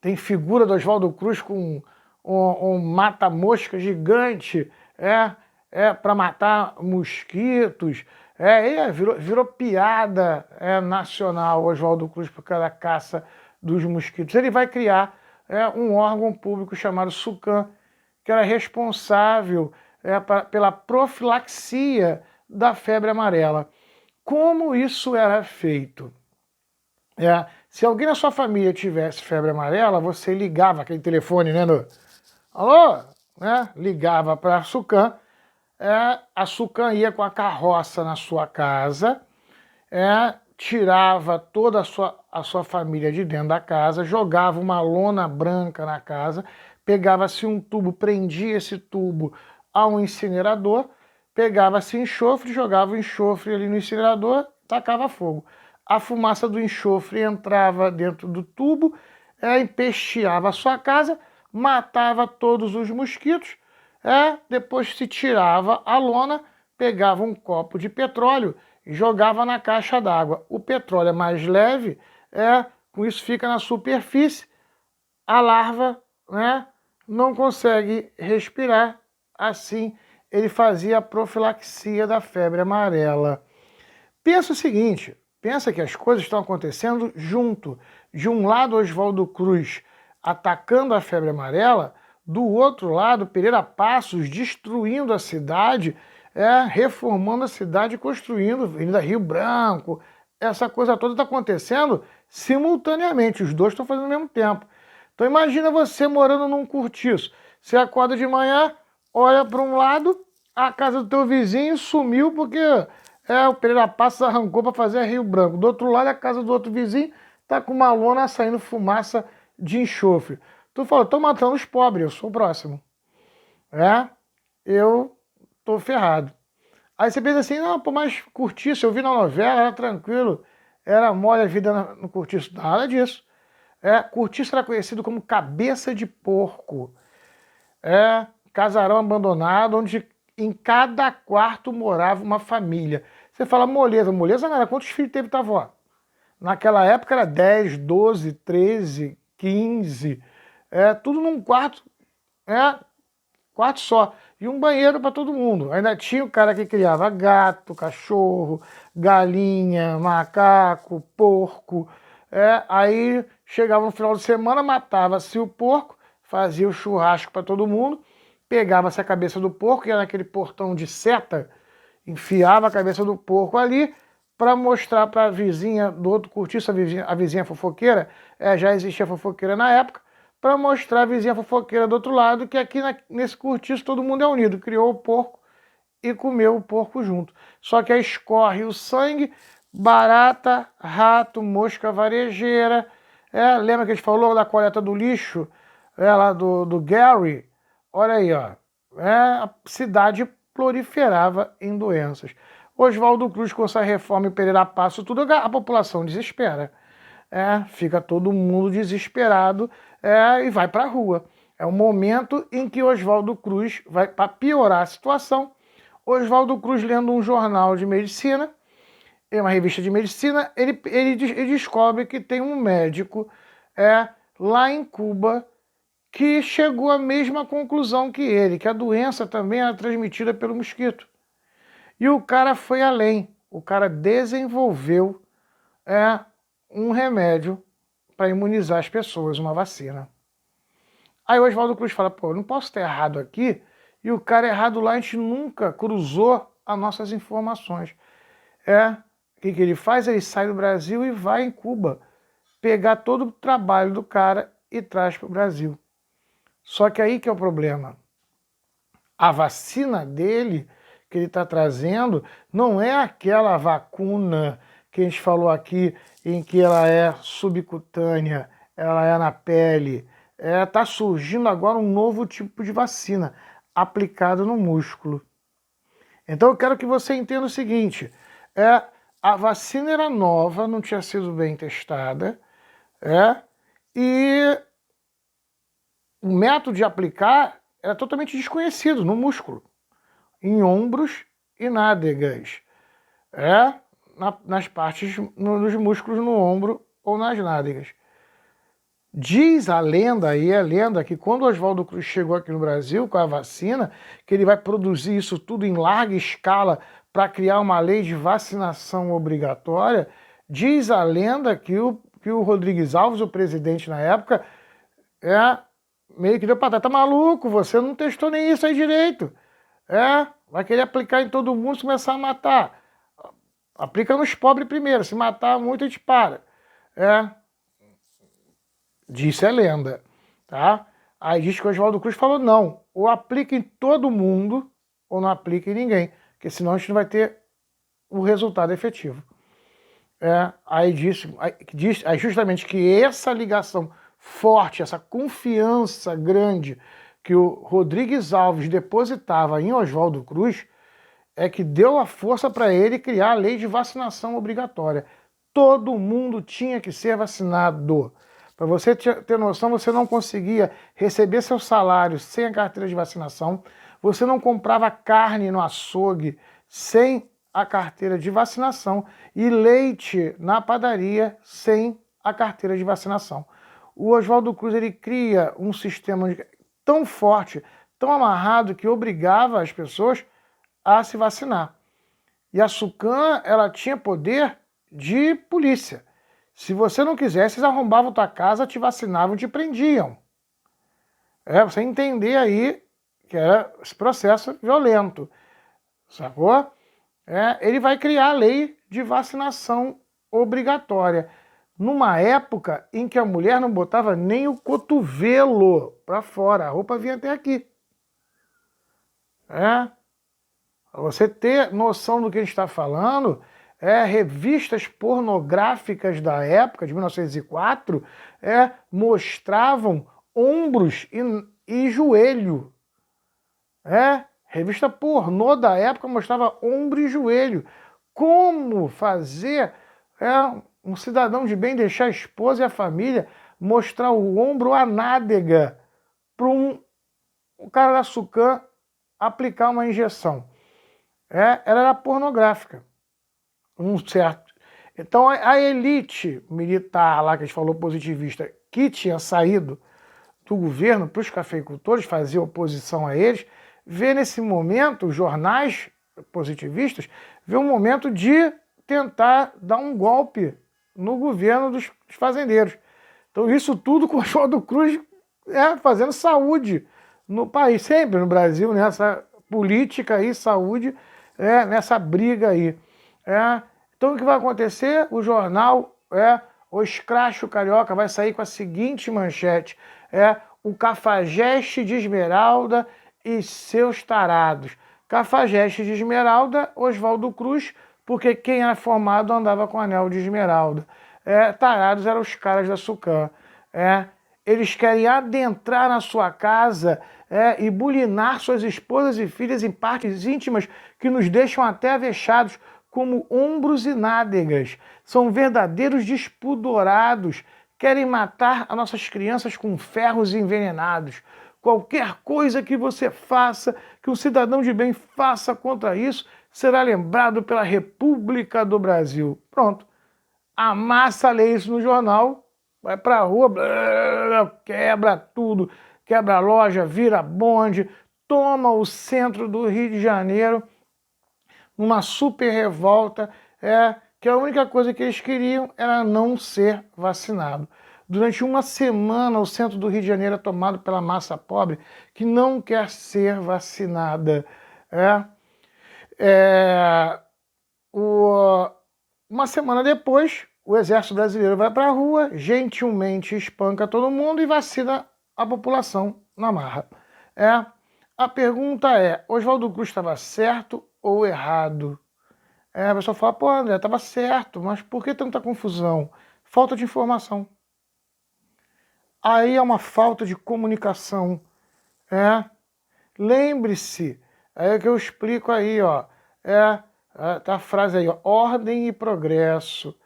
Tem figura do Oswaldo Cruz com um mata-mosca gigante, para matar mosquitos. Virou piada nacional, Oswaldo Cruz, por causa da caça dos mosquitos. Ele vai criar um órgão público chamado SUCAM, que era responsável pela profilaxia da febre amarela. Como isso era feito? Se alguém na sua família tivesse febre amarela, você ligava aquele telefone, alô? Ligava para a SUCAM, a SUCAM ia com a carroça na sua casa, tirava toda a sua família de dentro da casa, jogava uma lona branca na casa, pegava-se um tubo, prendia esse tubo a um incinerador, pegava-se enxofre, jogava o enxofre ali no incinerador, tacava fogo. A fumaça do enxofre entrava dentro do tubo, empesteava a sua casa, matava todos os mosquitos, depois se tirava a lona, pegava um copo de petróleo e jogava na caixa d'água. O petróleo é mais leve, com isso fica na superfície, a larva não consegue respirar, assim ele fazia a profilaxia da febre amarela. Pensa o seguinte, pensa que as coisas estão acontecendo junto. De um lado, Oswaldo Cruz atacando a febre amarela, do outro lado, Pereira Passos destruindo a cidade, reformando a cidade, construindo Avenida Rio Branco. Essa coisa toda está acontecendo simultaneamente, os dois estão fazendo ao mesmo tempo. Então imagina você morando num cortiço, você acorda de manhã, olha para um lado, a casa do teu vizinho sumiu porque o Pereira Passos arrancou para fazer a Rio Branco. Do outro lado, a casa do outro vizinho está com uma lona saindo fumaça de enxofre. Tu fala, tô matando os pobres, eu sou o próximo. Eu tô ferrado. Aí você pensa assim, não, pô, mas cortiço, eu vi na novela, era tranquilo, era mole a vida no cortiço. Nada disso. Cortiço era conhecido como cabeça de porco. casarão abandonado, onde em cada quarto morava uma família. Você fala moleza. Moleza não era. Quantos filhos teve tua avó? Naquela época era 10, 12, 13, 15. Tudo num quarto. Quarto só. E um banheiro para todo mundo. Ainda tinha o cara que criava gato, cachorro, galinha, macaco, porco. Aí chegava no final de semana, matava-se o porco, fazia o churrasco para todo mundo, pegava-se a cabeça do porco, que era naquele portão de seta, enfiava a cabeça do porco ali para mostrar para a vizinha do outro cortiço, a vizinha fofoqueira, já existia fofoqueira na época, para mostrar a vizinha fofoqueira do outro lado que aqui nesse cortiço todo mundo é unido. Criou o porco e comeu o porco junto. Só que aí escorre o sangue, barata, rato, mosca varejeira. Lembra que a gente falou da coleta do lixo? Lá do Gary? Olha aí, ó. A cidade proliferava em doenças. Oswaldo Cruz, com essa reforma e Pereira Passo, tudo, a população desespera. Fica todo mundo desesperado e vai para a rua. É o momento em que Oswaldo Cruz vai, para piorar a situação, Oswaldo Cruz, lendo um jornal de medicina, uma revista de medicina, ele descobre que tem um médico lá em Cuba que chegou à mesma conclusão que ele, que a doença também era transmitida pelo mosquito. E o cara foi além, o cara desenvolveu um remédio para imunizar as pessoas, uma vacina. Aí o Oswaldo Cruz fala, pô, eu não posso estar errado aqui, e o cara errado lá, a gente nunca cruzou as nossas informações. O que ele faz? Ele sai do Brasil e vai em Cuba pegar todo o trabalho do cara e traz para o Brasil. Só que aí que é o problema. A vacina dele, que ele está trazendo, não é aquela vacuna que a gente falou aqui, em que ela é subcutânea, ela é na pele. Está surgindo agora um novo tipo de vacina, aplicado no músculo. Então eu quero que você entenda o seguinte, a vacina era nova, não tinha sido bem testada, e o método de aplicar era totalmente desconhecido no músculo, em ombros e nádegas, nas partes, nos músculos no ombro ou nas nádegas. Diz a lenda que quando Oswaldo Cruz chegou aqui no Brasil com a vacina, que ele vai produzir isso tudo em larga escala para criar uma lei de vacinação obrigatória. Diz a lenda que o Rodrigues Alves, o presidente na época, meio que deu para trás. Tá maluco? Você não testou nem isso aí direito. Vai querer aplicar em todo mundo e começar a matar. Aplica nos pobres primeiro. Se matar muito, a gente para. Disse a lenda, tá? Aí diz que o Oswaldo Cruz falou, não, ou aplica em todo mundo, ou não aplica em ninguém, porque senão a gente não vai ter o resultado efetivo. Aí diz justamente que essa ligação forte, essa confiança grande que o Rodrigues Alves depositava em Oswaldo Cruz, que deu a força para ele criar a lei de vacinação obrigatória. Todo mundo tinha que ser vacinado. Para você ter noção, você não conseguia receber seu salário sem a carteira de vacinação, você não comprava carne no açougue sem a carteira de vacinação e leite na padaria sem a carteira de vacinação. O Oswaldo Cruz ele cria um sistema tão forte, tão amarrado, que obrigava as pessoas a se vacinar. E a SUCAM, ela tinha poder de polícia. Se você não quisesse, eles arrombavam tua casa, te vacinavam, te prendiam. Você entender aí que era esse processo violento. Sacou? Ele vai criar a lei de vacinação obrigatória. Numa época em que a mulher não botava nem o cotovelo para fora, a roupa vinha até aqui. Pra você ter noção do que a gente está falando, revistas pornográficas da época, de 1904, mostravam ombros e joelho. Revista pornô da época mostrava ombro e joelho. Como fazer um cidadão de bem deixar a esposa e a família mostrar o ombro ou a nádega para o cara da SUCAM aplicar uma injeção. Ela era pornográfica. Certo. Então a elite militar lá, que a gente falou positivista, que tinha saído do governo para os cafeicultores, fazia oposição a eles, vê nesse momento, os jornais positivistas, vê um momento de tentar dar um golpe no governo dos fazendeiros. Então isso tudo com o Oswaldo Cruz fazendo saúde no país, sempre no Brasil, nessa política aí, saúde, nessa briga aí. Então o que vai acontecer? O jornal, o Escracho Carioca, vai sair com a seguinte manchete: o Cafajeste de Esmeralda e seus tarados. Cafajeste de Esmeralda, Oswaldo Cruz, porque quem era formado andava com anel de esmeralda. Tarados eram os caras da SUCAM. Eles querem adentrar na sua casa e bulinar suas esposas e filhas em partes íntimas que nos deixam até avexados, como ombros e nádegas. São verdadeiros despudorados. Querem matar as nossas crianças com ferros envenenados. Qualquer coisa que você faça, que um cidadão de bem faça contra isso, será lembrado pela República do Brasil. Pronto. Amassa a lei isso no jornal, vai pra rua, quebra tudo, quebra a loja, vira bonde, toma o centro do Rio de Janeiro, numa super revolta, que a única coisa que eles queriam era não ser vacinado. Durante uma semana, o centro do Rio de Janeiro é tomado pela massa pobre que não quer ser vacinada. Uma semana depois, o Exército Brasileiro vai para a rua, gentilmente espanca todo mundo e vacina a população na marra. A pergunta é, Oswaldo Cruz estava certo ou errado? A pessoa fala, pô, André, estava certo, mas por que tanta confusão? Falta de informação. Aí é uma falta de comunicação. Lembre-se, é que eu explico aí, ó, tá a frase aí, ó, ordem e progresso.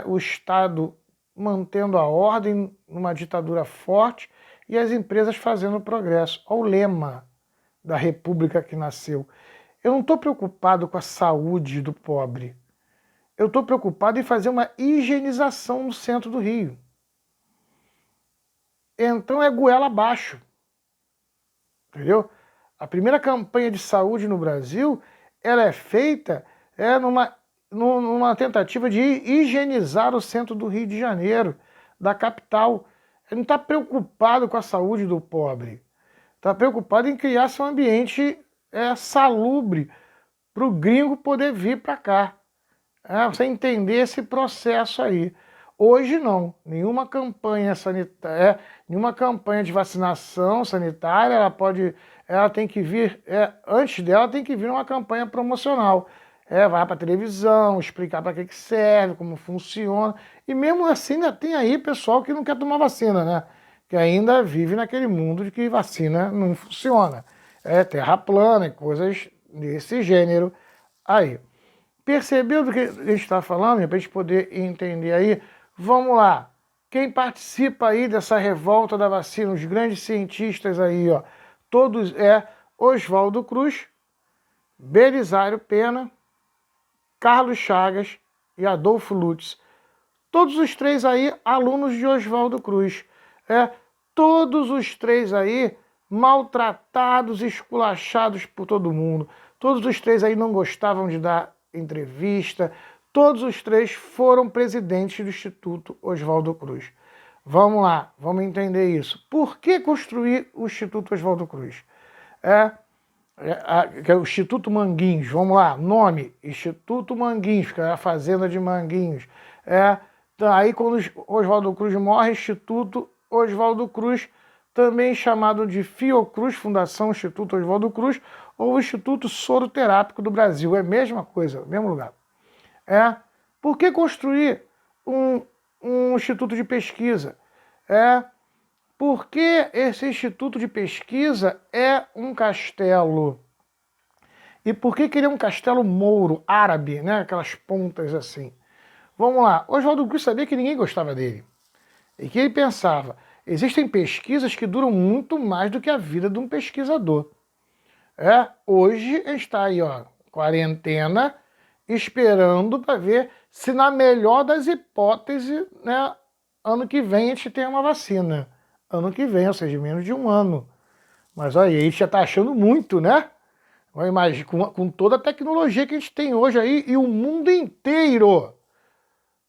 O Estado mantendo a ordem numa ditadura forte e as empresas fazendo progresso. Olha o lema da República que nasceu. Eu não estou preocupado com a saúde do pobre. Eu estou preocupado em fazer uma higienização no centro do Rio. Então é goela abaixo. Entendeu? A primeira campanha de saúde no Brasil, ela é feita numa tentativa de higienizar o centro do Rio de Janeiro, da capital. Ele não está preocupado com a saúde do pobre. Está preocupado em criar um ambiente salubre para o gringo poder vir para cá. Você entender esse processo aí. Hoje não, nenhuma campanha sanitária, nenhuma campanha de vacinação sanitária, ela tem que vir, antes dela tem que vir uma campanha promocional. Vai para a televisão, explicar para que serve, como funciona. E mesmo assim ainda tem aí pessoal que não quer tomar vacina, né? Que ainda vive naquele mundo de que vacina não funciona. Terra plana e coisas desse gênero aí. Percebeu do que a gente está falando? Para a gente poder entender aí. Vamos lá. Quem participa aí dessa revolta da vacina, os grandes cientistas aí, ó, todos Oswaldo Cruz, Belisário Pena, Carlos Chagas e Adolfo Lutz. Todos os três aí alunos de Oswaldo Cruz. Todos os três aí maltratados, esculachados por todo mundo. Todos os três aí não gostavam de dar entrevista. Todos os três foram presidentes do Instituto Oswaldo Cruz. Vamos lá, vamos entender isso. Por que construir o Instituto Oswaldo Cruz? Que é o Instituto Manguinhos, vamos lá, nome, Instituto Manguinhos, que é a fazenda de Manguinhos. Então, aí quando Oswaldo Cruz morre, Instituto Oswaldo Cruz, também chamado de Fiocruz, Fundação Instituto Oswaldo Cruz, ou Instituto Soroterápico do Brasil, é a mesma coisa, mesmo lugar. Por que construir um instituto de pesquisa? Porque esse instituto de pesquisa é um castelo. E por que ele é um castelo mouro, árabe, né? Aquelas pontas assim. Vamos lá. Oswaldo Cruz sabia que ninguém gostava dele. E que ele pensava, Existem pesquisas que duram muito mais do que a vida de um pesquisador. Hoje a gente está aí, ó, quarentena, esperando para ver se na melhor das hipóteses, né, ano que vem a gente tem uma vacina. Ano que vem, ou seja, menos de um ano. Mas olha, a gente já está achando muito, né? Imagina, com toda a tecnologia que a gente tem hoje aí e o mundo inteiro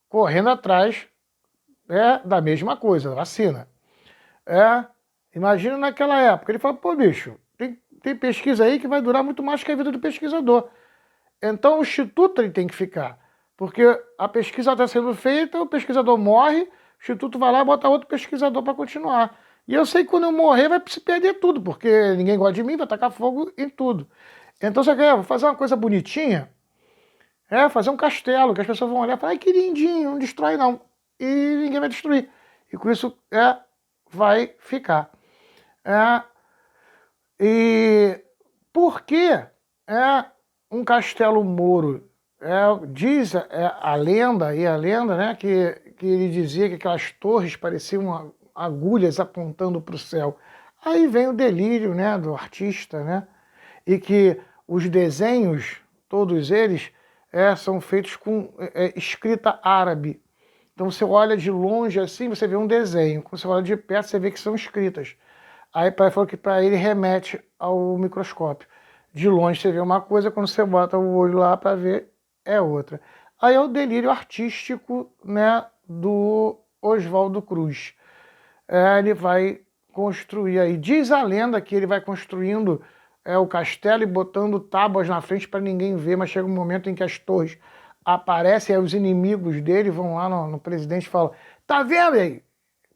correndo atrás da mesma coisa, vacina. Imagina naquela época, ele fala, pô, bicho, tem pesquisa aí que vai durar muito mais que a vida do pesquisador. Então o instituto ele tem que ficar, porque a pesquisa está sendo feita, o pesquisador morre, o instituto vai lá e bota outro pesquisador para continuar. E eu sei que quando eu morrer vai se perder tudo, porque ninguém gosta de mim, vai tacar fogo em tudo. Então você quer fazer uma coisa bonitinha, fazer um castelo, que as pessoas vão olhar e falar, ai que lindinho, não destrói não. E ninguém vai destruir. E com isso vai ficar. E por que um castelo mouro? Diz a lenda, né, que ele dizia que aquelas torres pareciam agulhas apontando para o céu. Aí vem o delírio, né, do artista, né, e que os desenhos, todos eles, são feitos com escrita árabe. Então você olha de longe assim, você vê um desenho. Quando você olha de perto, você vê que são escritas. Aí falou que para ele remete ao microscópio. De longe você vê uma coisa, quando você bota o olho lá para ver, é outra. Aí é o delírio artístico, né, do Oswaldo Cruz. Ele vai construir aí. Diz a lenda que ele vai construindo o castelo e botando tábuas na frente para ninguém ver, mas chega um momento em que as torres aparecem, aí os inimigos dele vão lá no presidente e falam, tá vendo aí?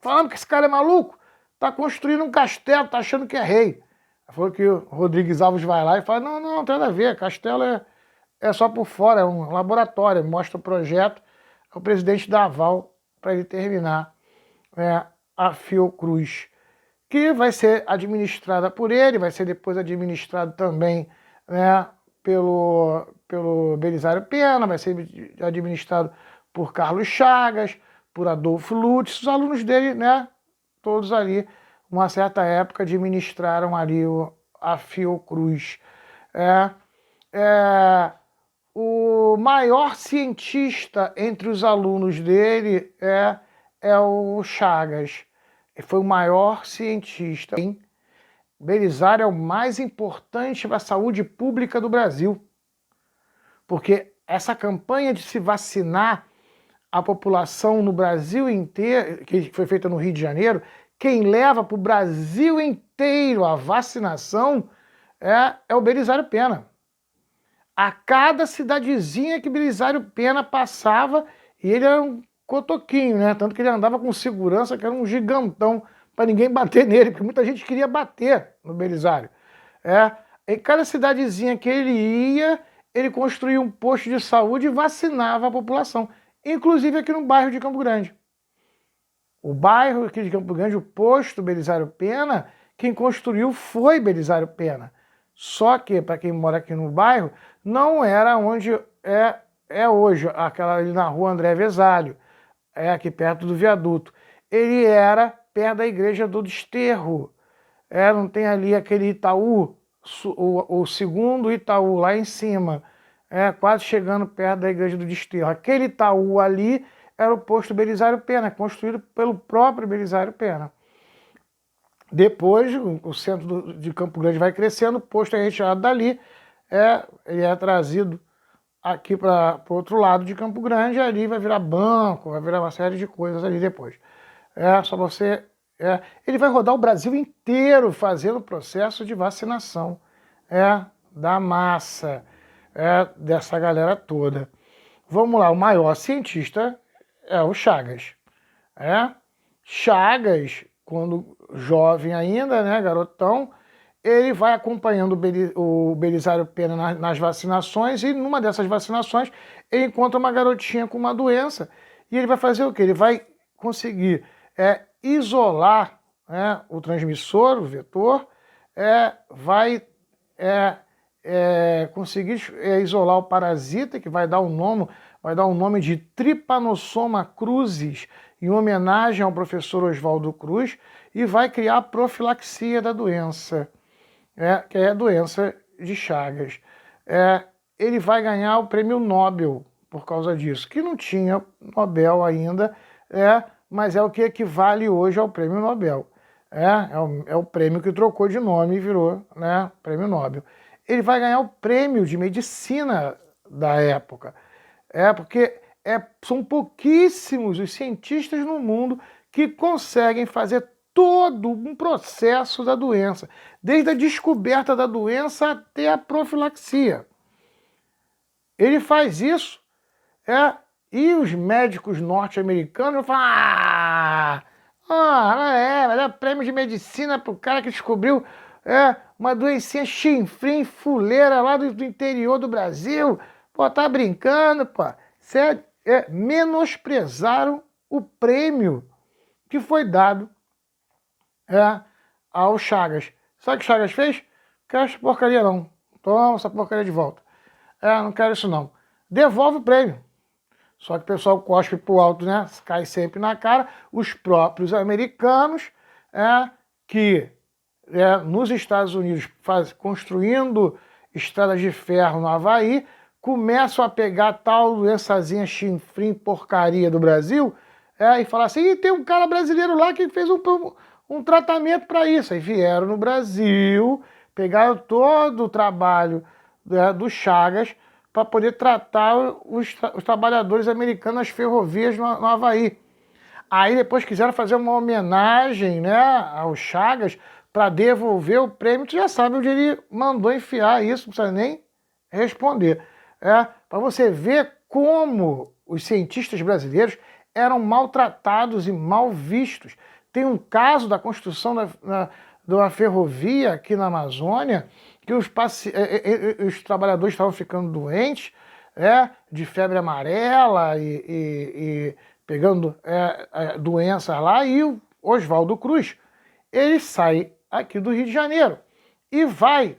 Falando que esse cara é maluco? Tá construindo um castelo, tá achando que é rei. Falou que o Rodrigues Alves vai lá e fala, não tem nada a ver, castelo é só por fora, é um laboratório, mostra o projeto, o presidente dá aval para ele terminar a Fiocruz, que vai ser administrada por ele, vai ser depois administrado também, né, pelo Belisário Pena, vai ser administrado por Carlos Chagas, por Adolfo Lutz, os alunos dele, né, todos ali, uma certa época, administraram ali a Fiocruz. O maior cientista entre os alunos dele é o Chagas. Ele foi o maior cientista. Belisário é o mais importante para a saúde pública do Brasil. Porque essa campanha de se vacinar a população no Brasil inteiro, que foi feita no Rio de Janeiro, quem leva para o Brasil inteiro a vacinação é o Belisário Pena. A cada cidadezinha que Belisário Pena passava, e ele era um cotoquinho, né? Tanto que ele andava com segurança, que era um gigantão, para ninguém bater nele, porque muita gente queria bater no Belisário. Em cada cidadezinha que ele ia, ele construía um posto de saúde e vacinava a população, inclusive aqui no bairro de Campo Grande. O bairro aqui de Campo Grande, o posto Belisário Pena, quem construiu foi Belisário Pena. Só que, para quem mora aqui no bairro, não era onde é hoje, aquela ali na rua André Vesalho, aqui perto do viaduto. Ele era perto da igreja do Desterro. Não tem ali aquele Itaú, o segundo Itaú lá em cima, quase chegando perto da igreja do Desterro. Aquele Itaú ali era o posto Belisário Pena, construído pelo próprio Belisário Pena. Depois, o centro de Campo Grande vai crescendo, o posto é retirado dali, ele é trazido aqui para o outro lado de Campo Grande, ali vai virar banco, vai virar uma série de coisas ali depois. Só você... ele vai rodar o Brasil inteiro fazendo o processo de vacinação da massa, dessa galera toda. Vamos lá, o maior cientista é o Chagas. Chagas, quando jovem ainda, né, garotão, ele vai acompanhando o Belisário Pena nas vacinações, e numa dessas vacinações ele encontra uma garotinha com uma doença, e ele vai fazer o quê? Ele vai conseguir isolar o transmissor, o vetor, vai conseguir isolar o parasita, que vai dar um nome de Trypanosoma cruzi. em homenagem ao professor Oswaldo Cruz, e vai criar a profilaxia da doença, que é a doença de Chagas. Ele vai ganhar o prêmio Nobel por causa disso, que não tinha Nobel ainda, mas é o que equivale hoje ao prêmio Nobel. É o prêmio que trocou de nome e virou, né, prêmio Nobel. Ele vai ganhar o prêmio de medicina da época. Porque são pouquíssimos os cientistas no mundo que conseguem fazer todo um processo da doença, desde a descoberta da doença até a profilaxia. Ele faz isso, e os médicos norte-americanos falam, vai dar prêmio de medicina pro cara que descobriu uma doencinha chinfrim, fuleira lá do interior do Brasil. Pô, tá brincando, pô. Menosprezaram o prêmio que foi dado ao Chagas. Sabe o que o Chagas fez? Não quero essa porcaria não. Toma essa porcaria de volta. Não quero isso não. Devolve o prêmio. Só que o pessoal cospe pro alto, né? Cai sempre na cara. Os próprios americanos, que nos Estados Unidos construindo estradas de ferro no Havaí, começam a pegar tal doençazinha chinfrim porcaria do Brasil, e falar assim, tem um cara brasileiro lá que fez um tratamento para isso. Aí vieram no Brasil, pegaram todo o trabalho do Chagas para poder tratar os trabalhadores americanos nas ferrovias no Havaí. Aí depois quiseram fazer uma homenagem, né, ao Chagas para devolver o prêmio. Tu já sabe onde ele mandou enfiar isso, não precisa nem responder. Para você ver como os cientistas brasileiros eram maltratados e mal vistos. Tem um caso da construção de uma ferrovia aqui na Amazônia, que os trabalhadores estavam ficando doentes, de febre amarela e pegando doenças lá, e o Oswaldo Cruz, ele sai aqui do Rio de Janeiro e vai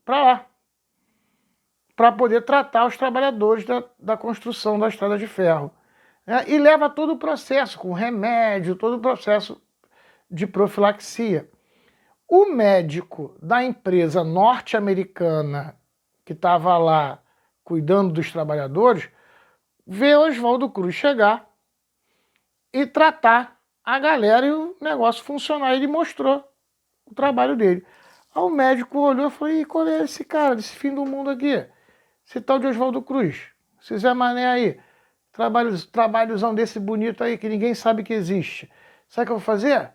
para lá, para poder tratar os trabalhadores da construção da estrada de ferro. E leva todo o processo, com remédio, todo o processo de profilaxia. O médico da empresa norte-americana que estava lá cuidando dos trabalhadores, vê Oswaldo Cruz chegar e tratar a galera e o negócio funcionar. Ele mostrou o trabalho dele. Aí o médico olhou e falou, qual é esse cara, desse fim do mundo aqui? Esse tal de Oswaldo Cruz, esse Zé Mané aí, trabalhozão desse bonito aí que ninguém sabe que existe. Sabe o que eu vou fazer?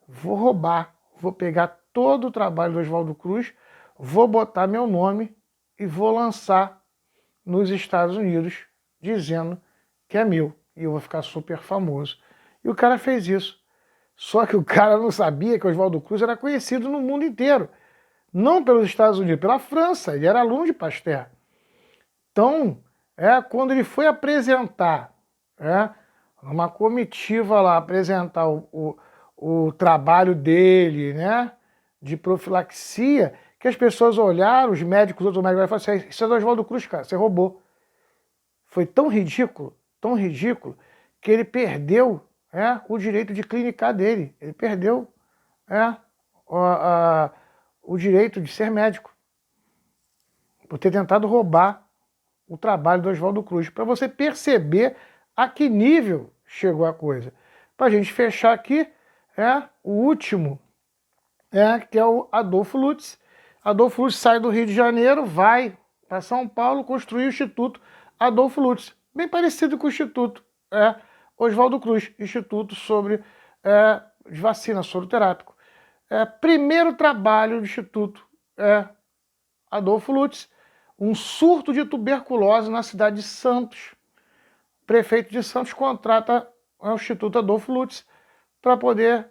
Vou roubar, vou pegar todo o trabalho do Oswaldo Cruz, vou botar meu nome e vou lançar nos Estados Unidos, dizendo que é meu, e eu vou ficar super famoso. E o cara fez isso. Só que o cara não sabia que o Oswaldo Cruz era conhecido no mundo inteiro. Não pelos Estados Unidos, pela França. Ele era aluno de Pasteur. Então, quando ele foi apresentar, uma comitiva lá, apresentar o trabalho dele, né, de profilaxia, que as pessoas olharam, os médicos, outros médicos, e falaram assim, isso é do Oswaldo Cruz, cara, você roubou. Foi tão ridículo, que ele perdeu o direito de clinicar dele. Ele perdeu o direito de ser médico, por ter tentado roubar o trabalho do Oswaldo Cruz, para você perceber a que nível chegou a coisa. Para a gente fechar aqui, o último, que é o Adolfo Lutz. Adolfo Lutz sai do Rio de Janeiro, vai para São Paulo construir o Instituto Adolfo Lutz, bem parecido com o Instituto Oswaldo Cruz, Instituto sobre de vacina soroterápico. Primeiro trabalho do Instituto Adolfo Lutz, um surto de tuberculose na cidade de Santos. O prefeito de Santos contrata o Instituto Adolfo Lutz para poder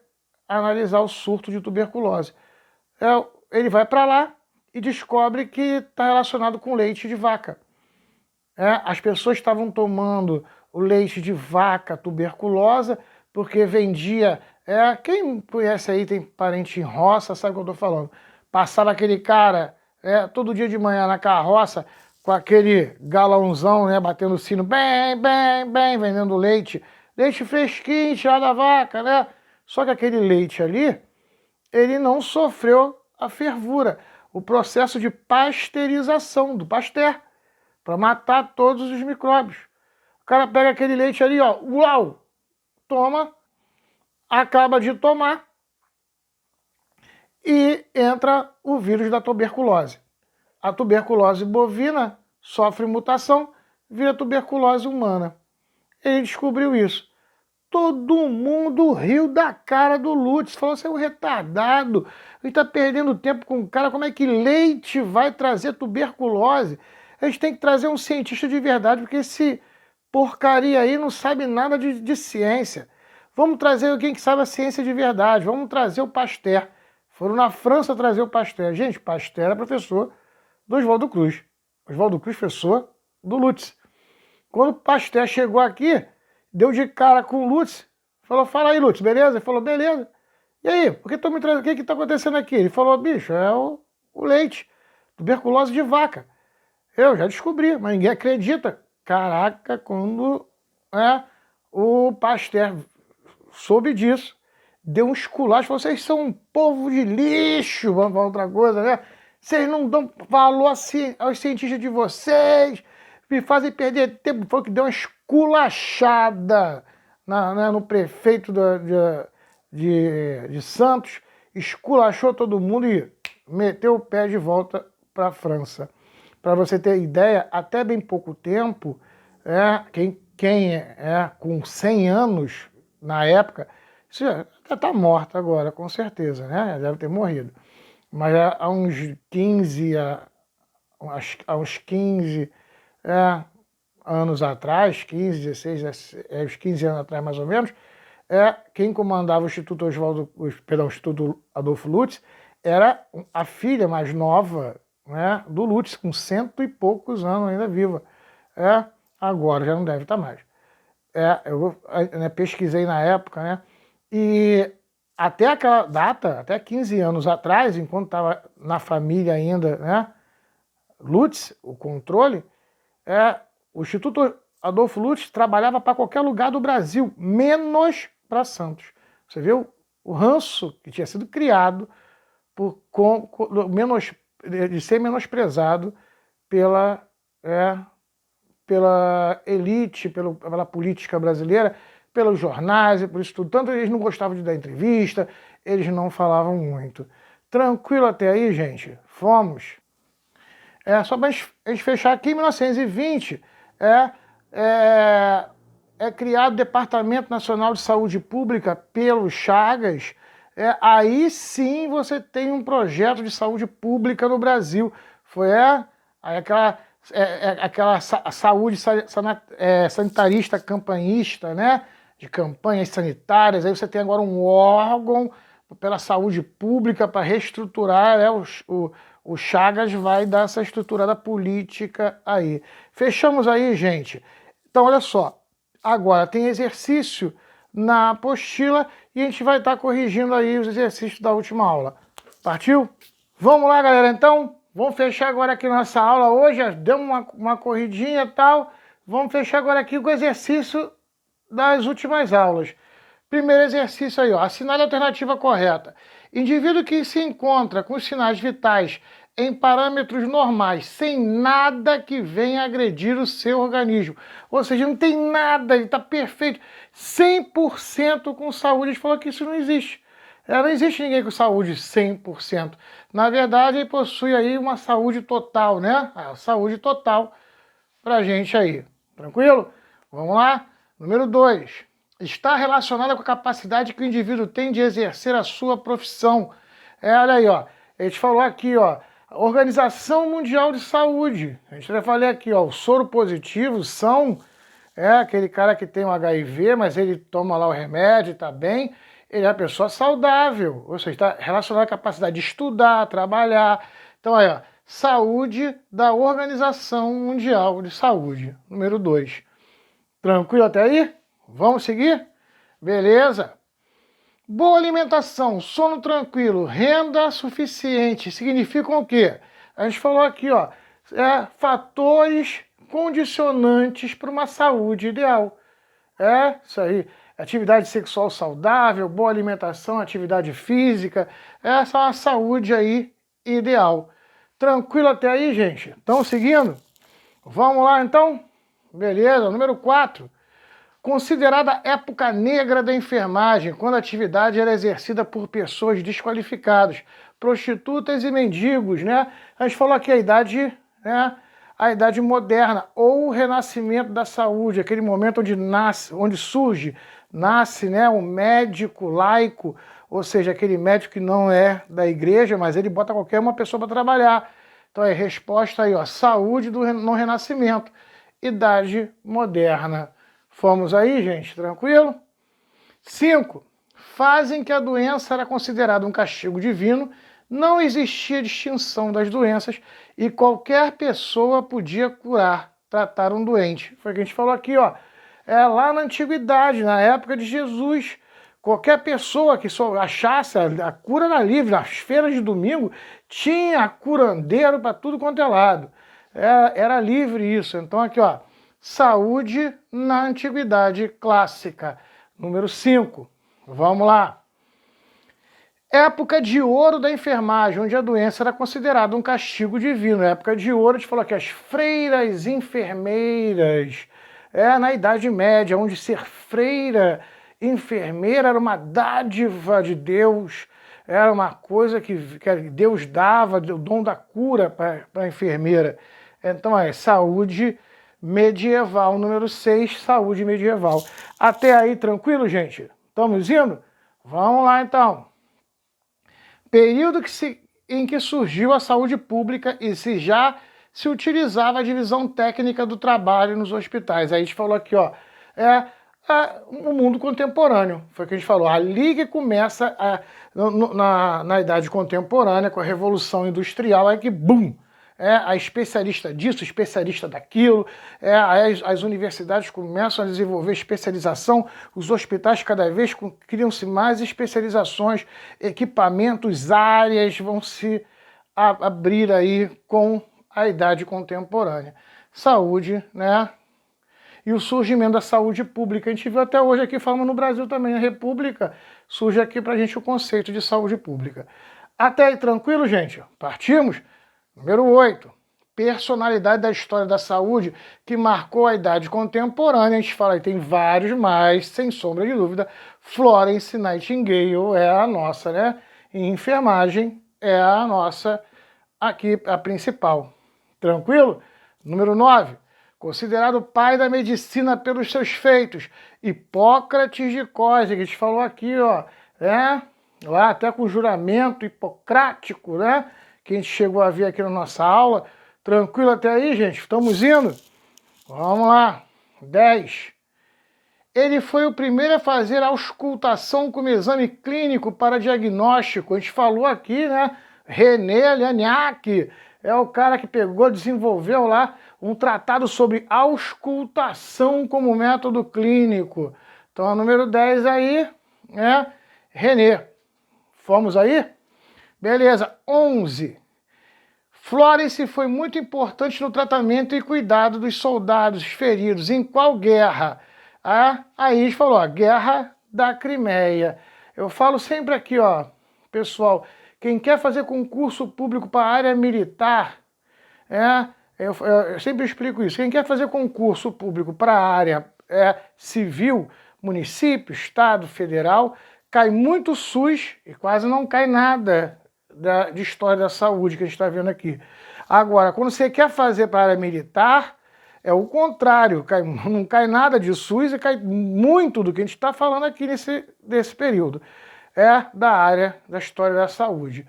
analisar o surto de tuberculose. Ele vai para lá e descobre que está relacionado com leite de vaca. As pessoas estavam tomando o leite de vaca tuberculosa porque vendia... quem conhece aí, tem parente em roça, sabe o que eu estou falando. Passava aquele cara todo dia de manhã na carroça com aquele galãozão, batendo sino, bem, bem, bem, vendendo leite leite fresquinho, tirado da vaca, né? Só que aquele leite ali, ele não sofreu a fervura, o processo de pasteurização do Pasteur, para matar todos os micróbios. O cara pega aquele leite ali, ó, uau, toma, acaba de tomar e entra o vírus da tuberculose. A tuberculose bovina sofre mutação, vira tuberculose humana. Ele descobriu isso. Todo mundo riu da cara do Lutz, falou, você é um retardado, ele está perdendo tempo com o cara, como é que leite vai trazer tuberculose? A gente tem que trazer um cientista de verdade, porque esse porcaria aí não sabe nada de ciência. Vamos trazer alguém que sabe a ciência de verdade, vamos trazer o Pasteur. Foram na França trazer o Pasteur. Gente, Pasteur era professor do Oswaldo Cruz. Oswaldo Cruz, professor do Lutz. Quando o Pasteur chegou aqui, deu de cara com o Lutz, falou, fala aí, Lutz, beleza? Ele falou, beleza. E aí, por que me trazendo? O que está acontecendo aqui? Ele falou, bicho, é o leite, tuberculose de vaca. Eu já descobri, mas ninguém acredita. Caraca, quando o Pasteur soube disso, deu um esculacho, falou, vocês são um povo de lixo, vamos falar outra coisa, né? Vocês não dão valor assim aos cientistas de vocês, me fazem perder tempo. Foi que deu uma esculachada no prefeito de Santos, esculachou todo mundo e meteu o pé de volta para a França. Para você ter ideia, até bem pouco tempo, quem é com 100 anos na época, isso já está morto agora, com certeza, né? Deve ter morrido. Mas há uns 15, anos atrás, 15, 16, uns 15 anos atrás mais ou menos, quem comandava o Instituto Instituto Adolfo Lutz era a filha mais nova, né, do Lutz, com 100 e poucos anos ainda viva. Agora já não deve estar mais. Eu pesquisei na época, né, e até aquela data, até 15 anos atrás, enquanto estava na família ainda, né, Lutz, o controle, o Instituto Adolfo Lutz trabalhava para qualquer lugar do Brasil, menos para Santos. Você viu o ranço que tinha sido criado de ser menosprezado pela elite, pela política brasileira, pelos jornais e por isso tudo. Tanto eles não gostavam de dar entrevista, eles não falavam muito. Tranquilo até aí, gente? Fomos. Só para a gente fechar aqui, em 1920, é criado o Departamento Nacional de Saúde Pública pelo Chagas. Aí sim você tem um projeto de saúde pública no Brasil. Foi aquela saúde sanitarista campanhista, né? De campanhas sanitárias. Aí você tem agora um órgão pela saúde pública para reestruturar, o Chagas vai dar essa estruturada política aí. Fechamos aí, gente. Então, olha só. Agora tem exercício na apostila e a gente vai estar corrigindo aí os exercícios da última aula. Partiu? Vamos lá, galera, então? Vamos fechar agora aqui nossa aula hoje. Demos uma corridinha e tal. Vamos fechar agora aqui com o exercício das últimas aulas. Primeiro exercício aí, ó, assinale a alternativa correta. Indivíduo que se encontra com os sinais vitais em parâmetros normais, sem nada que venha agredir o seu organismo. Ou seja, não tem nada, ele está perfeito, 100% com saúde. A gente falou que isso não existe. Não existe ninguém com saúde 100%. Na verdade, ele possui aí uma saúde total, né? A saúde total pra gente aí. Tranquilo? Vamos lá? Número 2. Está relacionada com a capacidade que o indivíduo tem de exercer a sua profissão. Olha aí, ó. A gente falou aqui, ó. Organização Mundial de Saúde. A gente já falei aqui, ó. Os soropositivos são aquele cara que tem um HIV, mas ele toma lá o remédio e tá bem. Ele é uma pessoa saudável. Ou seja, está relacionada à capacidade de estudar, trabalhar. Então, aí, ó. Saúde da Organização Mundial de Saúde. Número 2. Tranquilo até aí? Vamos seguir? Beleza. Boa alimentação, sono tranquilo, renda suficiente, significam o quê? A gente falou aqui, ó, fatores condicionantes para uma saúde ideal. É, isso aí. Atividade sexual saudável, boa alimentação, atividade física. Essa é uma saúde aí ideal. Tranquilo até aí, gente? Estão seguindo? Vamos lá, então? Beleza. Número 4. Considerada época negra da enfermagem, quando a atividade era exercida por pessoas desqualificadas, prostitutas e mendigos, né? A gente falou aqui a idade, né? A idade moderna ou o renascimento da saúde, aquele momento onde nasce, onde surge, nasce, né, um médico laico, ou seja, aquele médico que não é da igreja, mas ele bota qualquer uma pessoa para trabalhar. Então é resposta aí, ó, saúde no renascimento, idade moderna. Fomos aí, gente, tranquilo? 5. Fase em que a doença era considerada um castigo divino, não existia distinção das doenças e qualquer pessoa podia curar, tratar um doente. Foi o que a gente falou aqui, ó. Lá na antiguidade, na época de Jesus, qualquer pessoa que só achasse a cura era livre. Nas feiras de domingo tinha curandeiro para tudo quanto é lado. Era livre isso. Então aqui, ó. Saúde na antiguidade clássica. Número 5. Vamos lá. Época de ouro da enfermagem, onde a doença era considerada um castigo divino. Época de ouro, a gente falou que as freiras enfermeiras, na Idade Média, onde ser freira enfermeira era uma dádiva de Deus, era uma coisa que Deus dava, o dom da cura para a enfermeira. Então saúde medieval, número 6, saúde medieval. Até aí, tranquilo, gente? Estamos indo? Vamos lá, então. Período em que surgiu a saúde pública e já se utilizava a divisão técnica do trabalho nos hospitais. Aí a gente falou aqui, ó, o mundo contemporâneo. Foi o que a gente falou. Ali que começa na idade contemporânea, com a Revolução Industrial, é que, bum! A especialista disso, especialista daquilo, as universidades começam a desenvolver especialização, os hospitais cada vez criam-se mais especializações, equipamentos, áreas vão se abrir aí com a idade contemporânea. Saúde, né? E o surgimento da saúde pública. A gente viu até hoje aqui, falando no Brasil também, a República, surge aqui pra gente o conceito de saúde pública. Até aí, tranquilo, gente? Partimos? Número 8, personalidade da história da saúde que marcou a idade contemporânea. A gente fala, tem vários mais, sem sombra de dúvida. Florence Nightingale é a nossa, né? Em enfermagem é a nossa aqui, a principal. Tranquilo? Número 9, considerado o pai da medicina pelos seus feitos. Hipócrates de Cós, que a gente falou aqui, ó, lá até com o juramento hipocrático, né? Que a gente chegou a ver aqui na nossa aula. Tranquilo até aí, gente? Estamos indo? Vamos lá. 10. Ele foi o primeiro a fazer a auscultação como exame clínico para diagnóstico. A gente falou aqui, né? René Laniac é o cara que pegou, desenvolveu lá um tratado sobre auscultação como método clínico. Então, a número 10 aí é René. Fomos aí? Beleza, 11. Florence foi muito importante no tratamento e cuidado dos soldados feridos. Em qual guerra? Aí a gente falou, ó, Guerra da Crimeia. Eu falo sempre aqui, ó, pessoal, quem quer fazer concurso público para a área militar, eu sempre explico isso, quem quer fazer concurso público para a área civil, município, estado, federal, cai muito SUS e quase não cai nada de história da saúde que a gente está vendo aqui. Agora, quando você quer fazer para a área militar, é o contrário, não cai nada de SUS e cai muito do que a gente está falando aqui nesse período. Da área da história da saúde.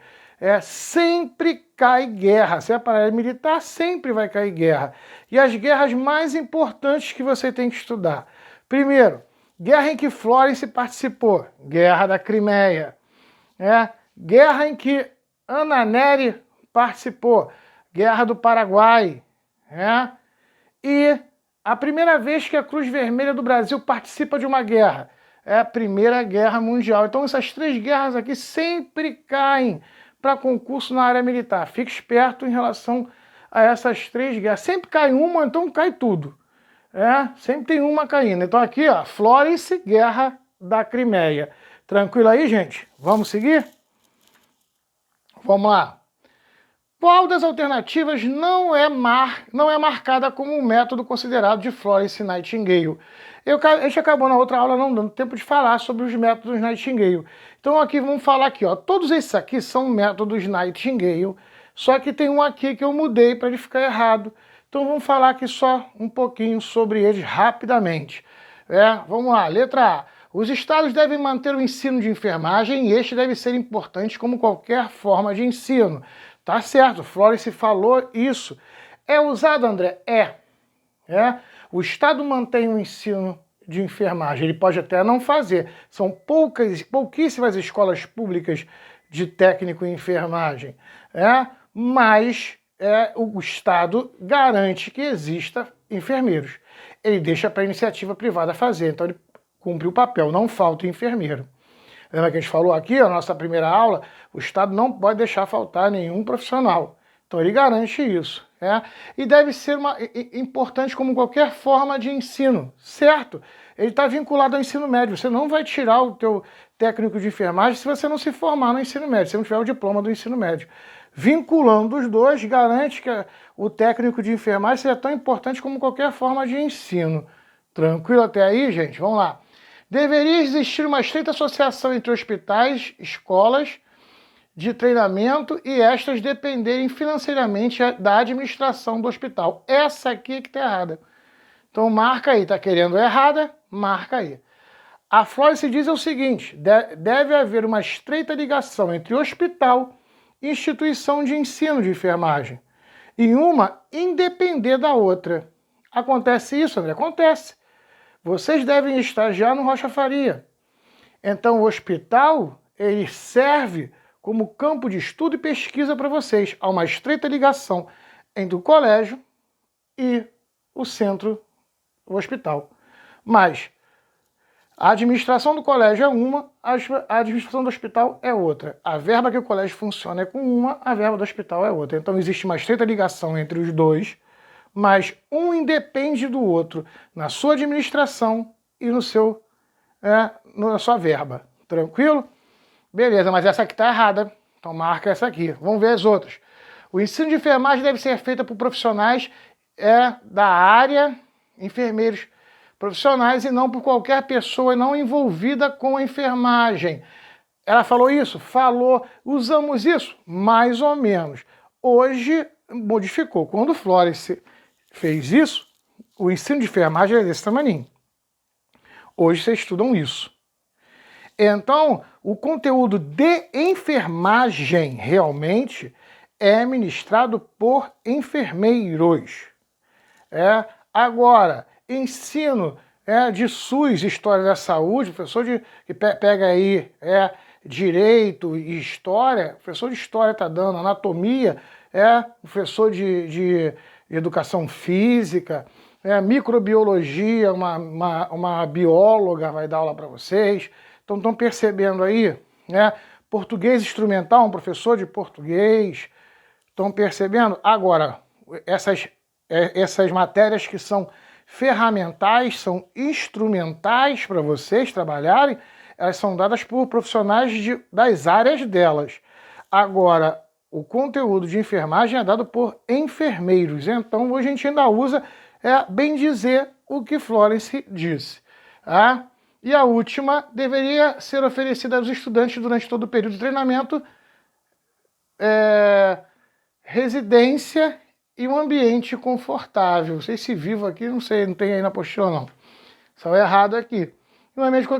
Sempre cai guerra. Se é para a área militar, sempre vai cair guerra. E as guerras mais importantes que você tem que estudar. Primeiro, guerra em que Florence participou, Guerra da Crimeia. Guerra em que Ana Nery participou, Guerra do Paraguai. E a primeira vez que a Cruz Vermelha do Brasil participa de uma guerra é a Primeira Guerra Mundial. Então essas 3 guerras aqui sempre caem para concurso na área militar. Fique esperto em relação a essas 3 guerras. Sempre cai uma, então cai tudo. Sempre tem uma caindo. Então aqui, ó, Florence, Guerra da Crimeia. Tranquilo aí, gente? Vamos seguir? Vamos lá. Qual das alternativas não é marcada como um método considerado de Florence Nightingale? A gente acabou na outra aula não dando tempo de falar sobre os métodos Nightingale. Então aqui vamos falar aqui, ó. Todos esses aqui são métodos Nightingale, só que tem um aqui que eu mudei para ele ficar errado. Então vamos falar aqui só um pouquinho sobre eles rapidamente. Vamos lá, letra A. Os estados devem manter o ensino de enfermagem e este deve ser importante como qualquer forma de ensino. Tá certo, Florence falou isso. É usado, André? O Estado mantém o ensino de enfermagem, ele pode até não fazer. São pouquíssimas escolas públicas de técnico em enfermagem, mas o Estado garante que exista enfermeiros. Ele deixa para a iniciativa privada fazer, então ele cumpre o papel, não falta enfermeiro. Lembra que a gente falou aqui, na nossa primeira aula, o Estado não pode deixar faltar nenhum profissional. Então ele garante isso. E deve ser importante como qualquer forma de ensino, certo? Ele está vinculado ao ensino médio. Você não vai tirar o teu técnico de enfermagem se você não se formar no ensino médio, se não tiver o diploma do ensino médio. Vinculando os dois, garante que o técnico de enfermagem seja tão importante como qualquer forma de ensino. Tranquilo até aí, gente? Vamos lá. Deveria existir uma estreita associação entre hospitais, escolas de treinamento e estas dependerem financeiramente da administração do hospital. Essa aqui é que está errada. Então marca aí, está querendo errada? Marca aí. A Florence diz o seguinte, deve haver uma estreita ligação entre hospital e instituição de ensino de enfermagem. E uma independer da outra. Acontece isso, André? Acontece. Vocês devem estagiar no Rocha Faria. Então o hospital, ele serve como campo de estudo e pesquisa para vocês. Há uma estreita ligação entre o colégio e o centro, o hospital. Mas a administração do colégio é uma, a administração do hospital é outra. A verba que o colégio funciona é com uma, a verba do hospital é outra. Então existe uma estreita ligação entre os dois, mas um independe do outro na sua administração e no seu, na sua verba. Tranquilo? Beleza, mas essa aqui está errada. Então marca essa aqui. Vamos ver as outras. O ensino de enfermagem deve ser feito por profissionais da área, enfermeiros profissionais, e não por qualquer pessoa não envolvida com a enfermagem. Ela falou isso? Falou. Usamos isso? Mais ou menos. Hoje modificou. Quando Florence fez isso, o ensino de enfermagem é desse tamanho. Hoje vocês estudam isso. Então, o conteúdo de enfermagem realmente é ministrado por enfermeiros. Agora, ensino de SUS, História da Saúde, professor que pega aí Direito e História, professor de História está dando, Anatomia, professor de Educação Física, Microbiologia, uma bióloga vai dar aula para vocês. Então estão percebendo aí, Português instrumental, um professor de português. Estão percebendo? Agora, essas matérias que são ferramentais, são instrumentais para vocês trabalharem, elas são dadas por profissionais das áreas delas. Agora, o conteúdo de enfermagem é dado por enfermeiros. Então, hoje a gente ainda usa, bem dizer, o que Florence disse. E a última, deveria ser oferecida aos estudantes durante todo o período de treinamento, residência e um ambiente confortável. Não sei se vivo aqui, não sei, não tem aí na apostila não. Só errado aqui.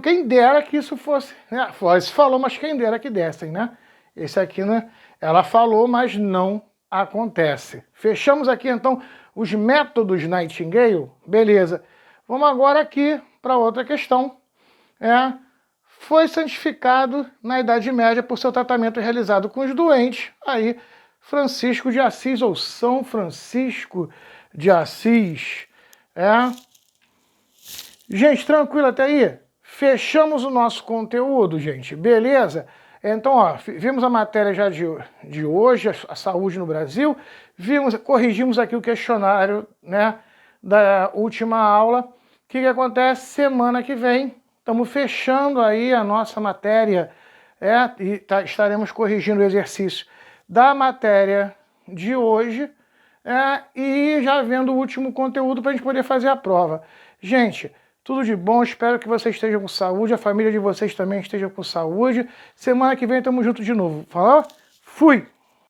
Quem dera que isso fosse... Florence falou, mas quem dera que dessem, né? Esse aqui, né? Ela falou, mas não acontece. Fechamos aqui, então, os métodos Nightingale. Beleza. Vamos agora aqui para outra questão. Foi santificado na Idade Média por seu tratamento realizado com os doentes. Aí, Francisco de Assis, ou São Francisco de Assis. Gente, tranquilo até aí? Fechamos o nosso conteúdo, gente. Beleza? Então, vimos a matéria já de hoje, a saúde no Brasil. Corrigimos aqui o questionário, da última aula. O que acontece? Semana que vem, estamos fechando aí a nossa matéria, e estaremos corrigindo o exercício da matéria de hoje, e já vendo o último conteúdo para a gente poder fazer a prova. Gente, tudo de bom, espero que vocês estejam com saúde, a família de vocês também esteja com saúde. Semana que vem estamos juntos de novo. Falou? Fui!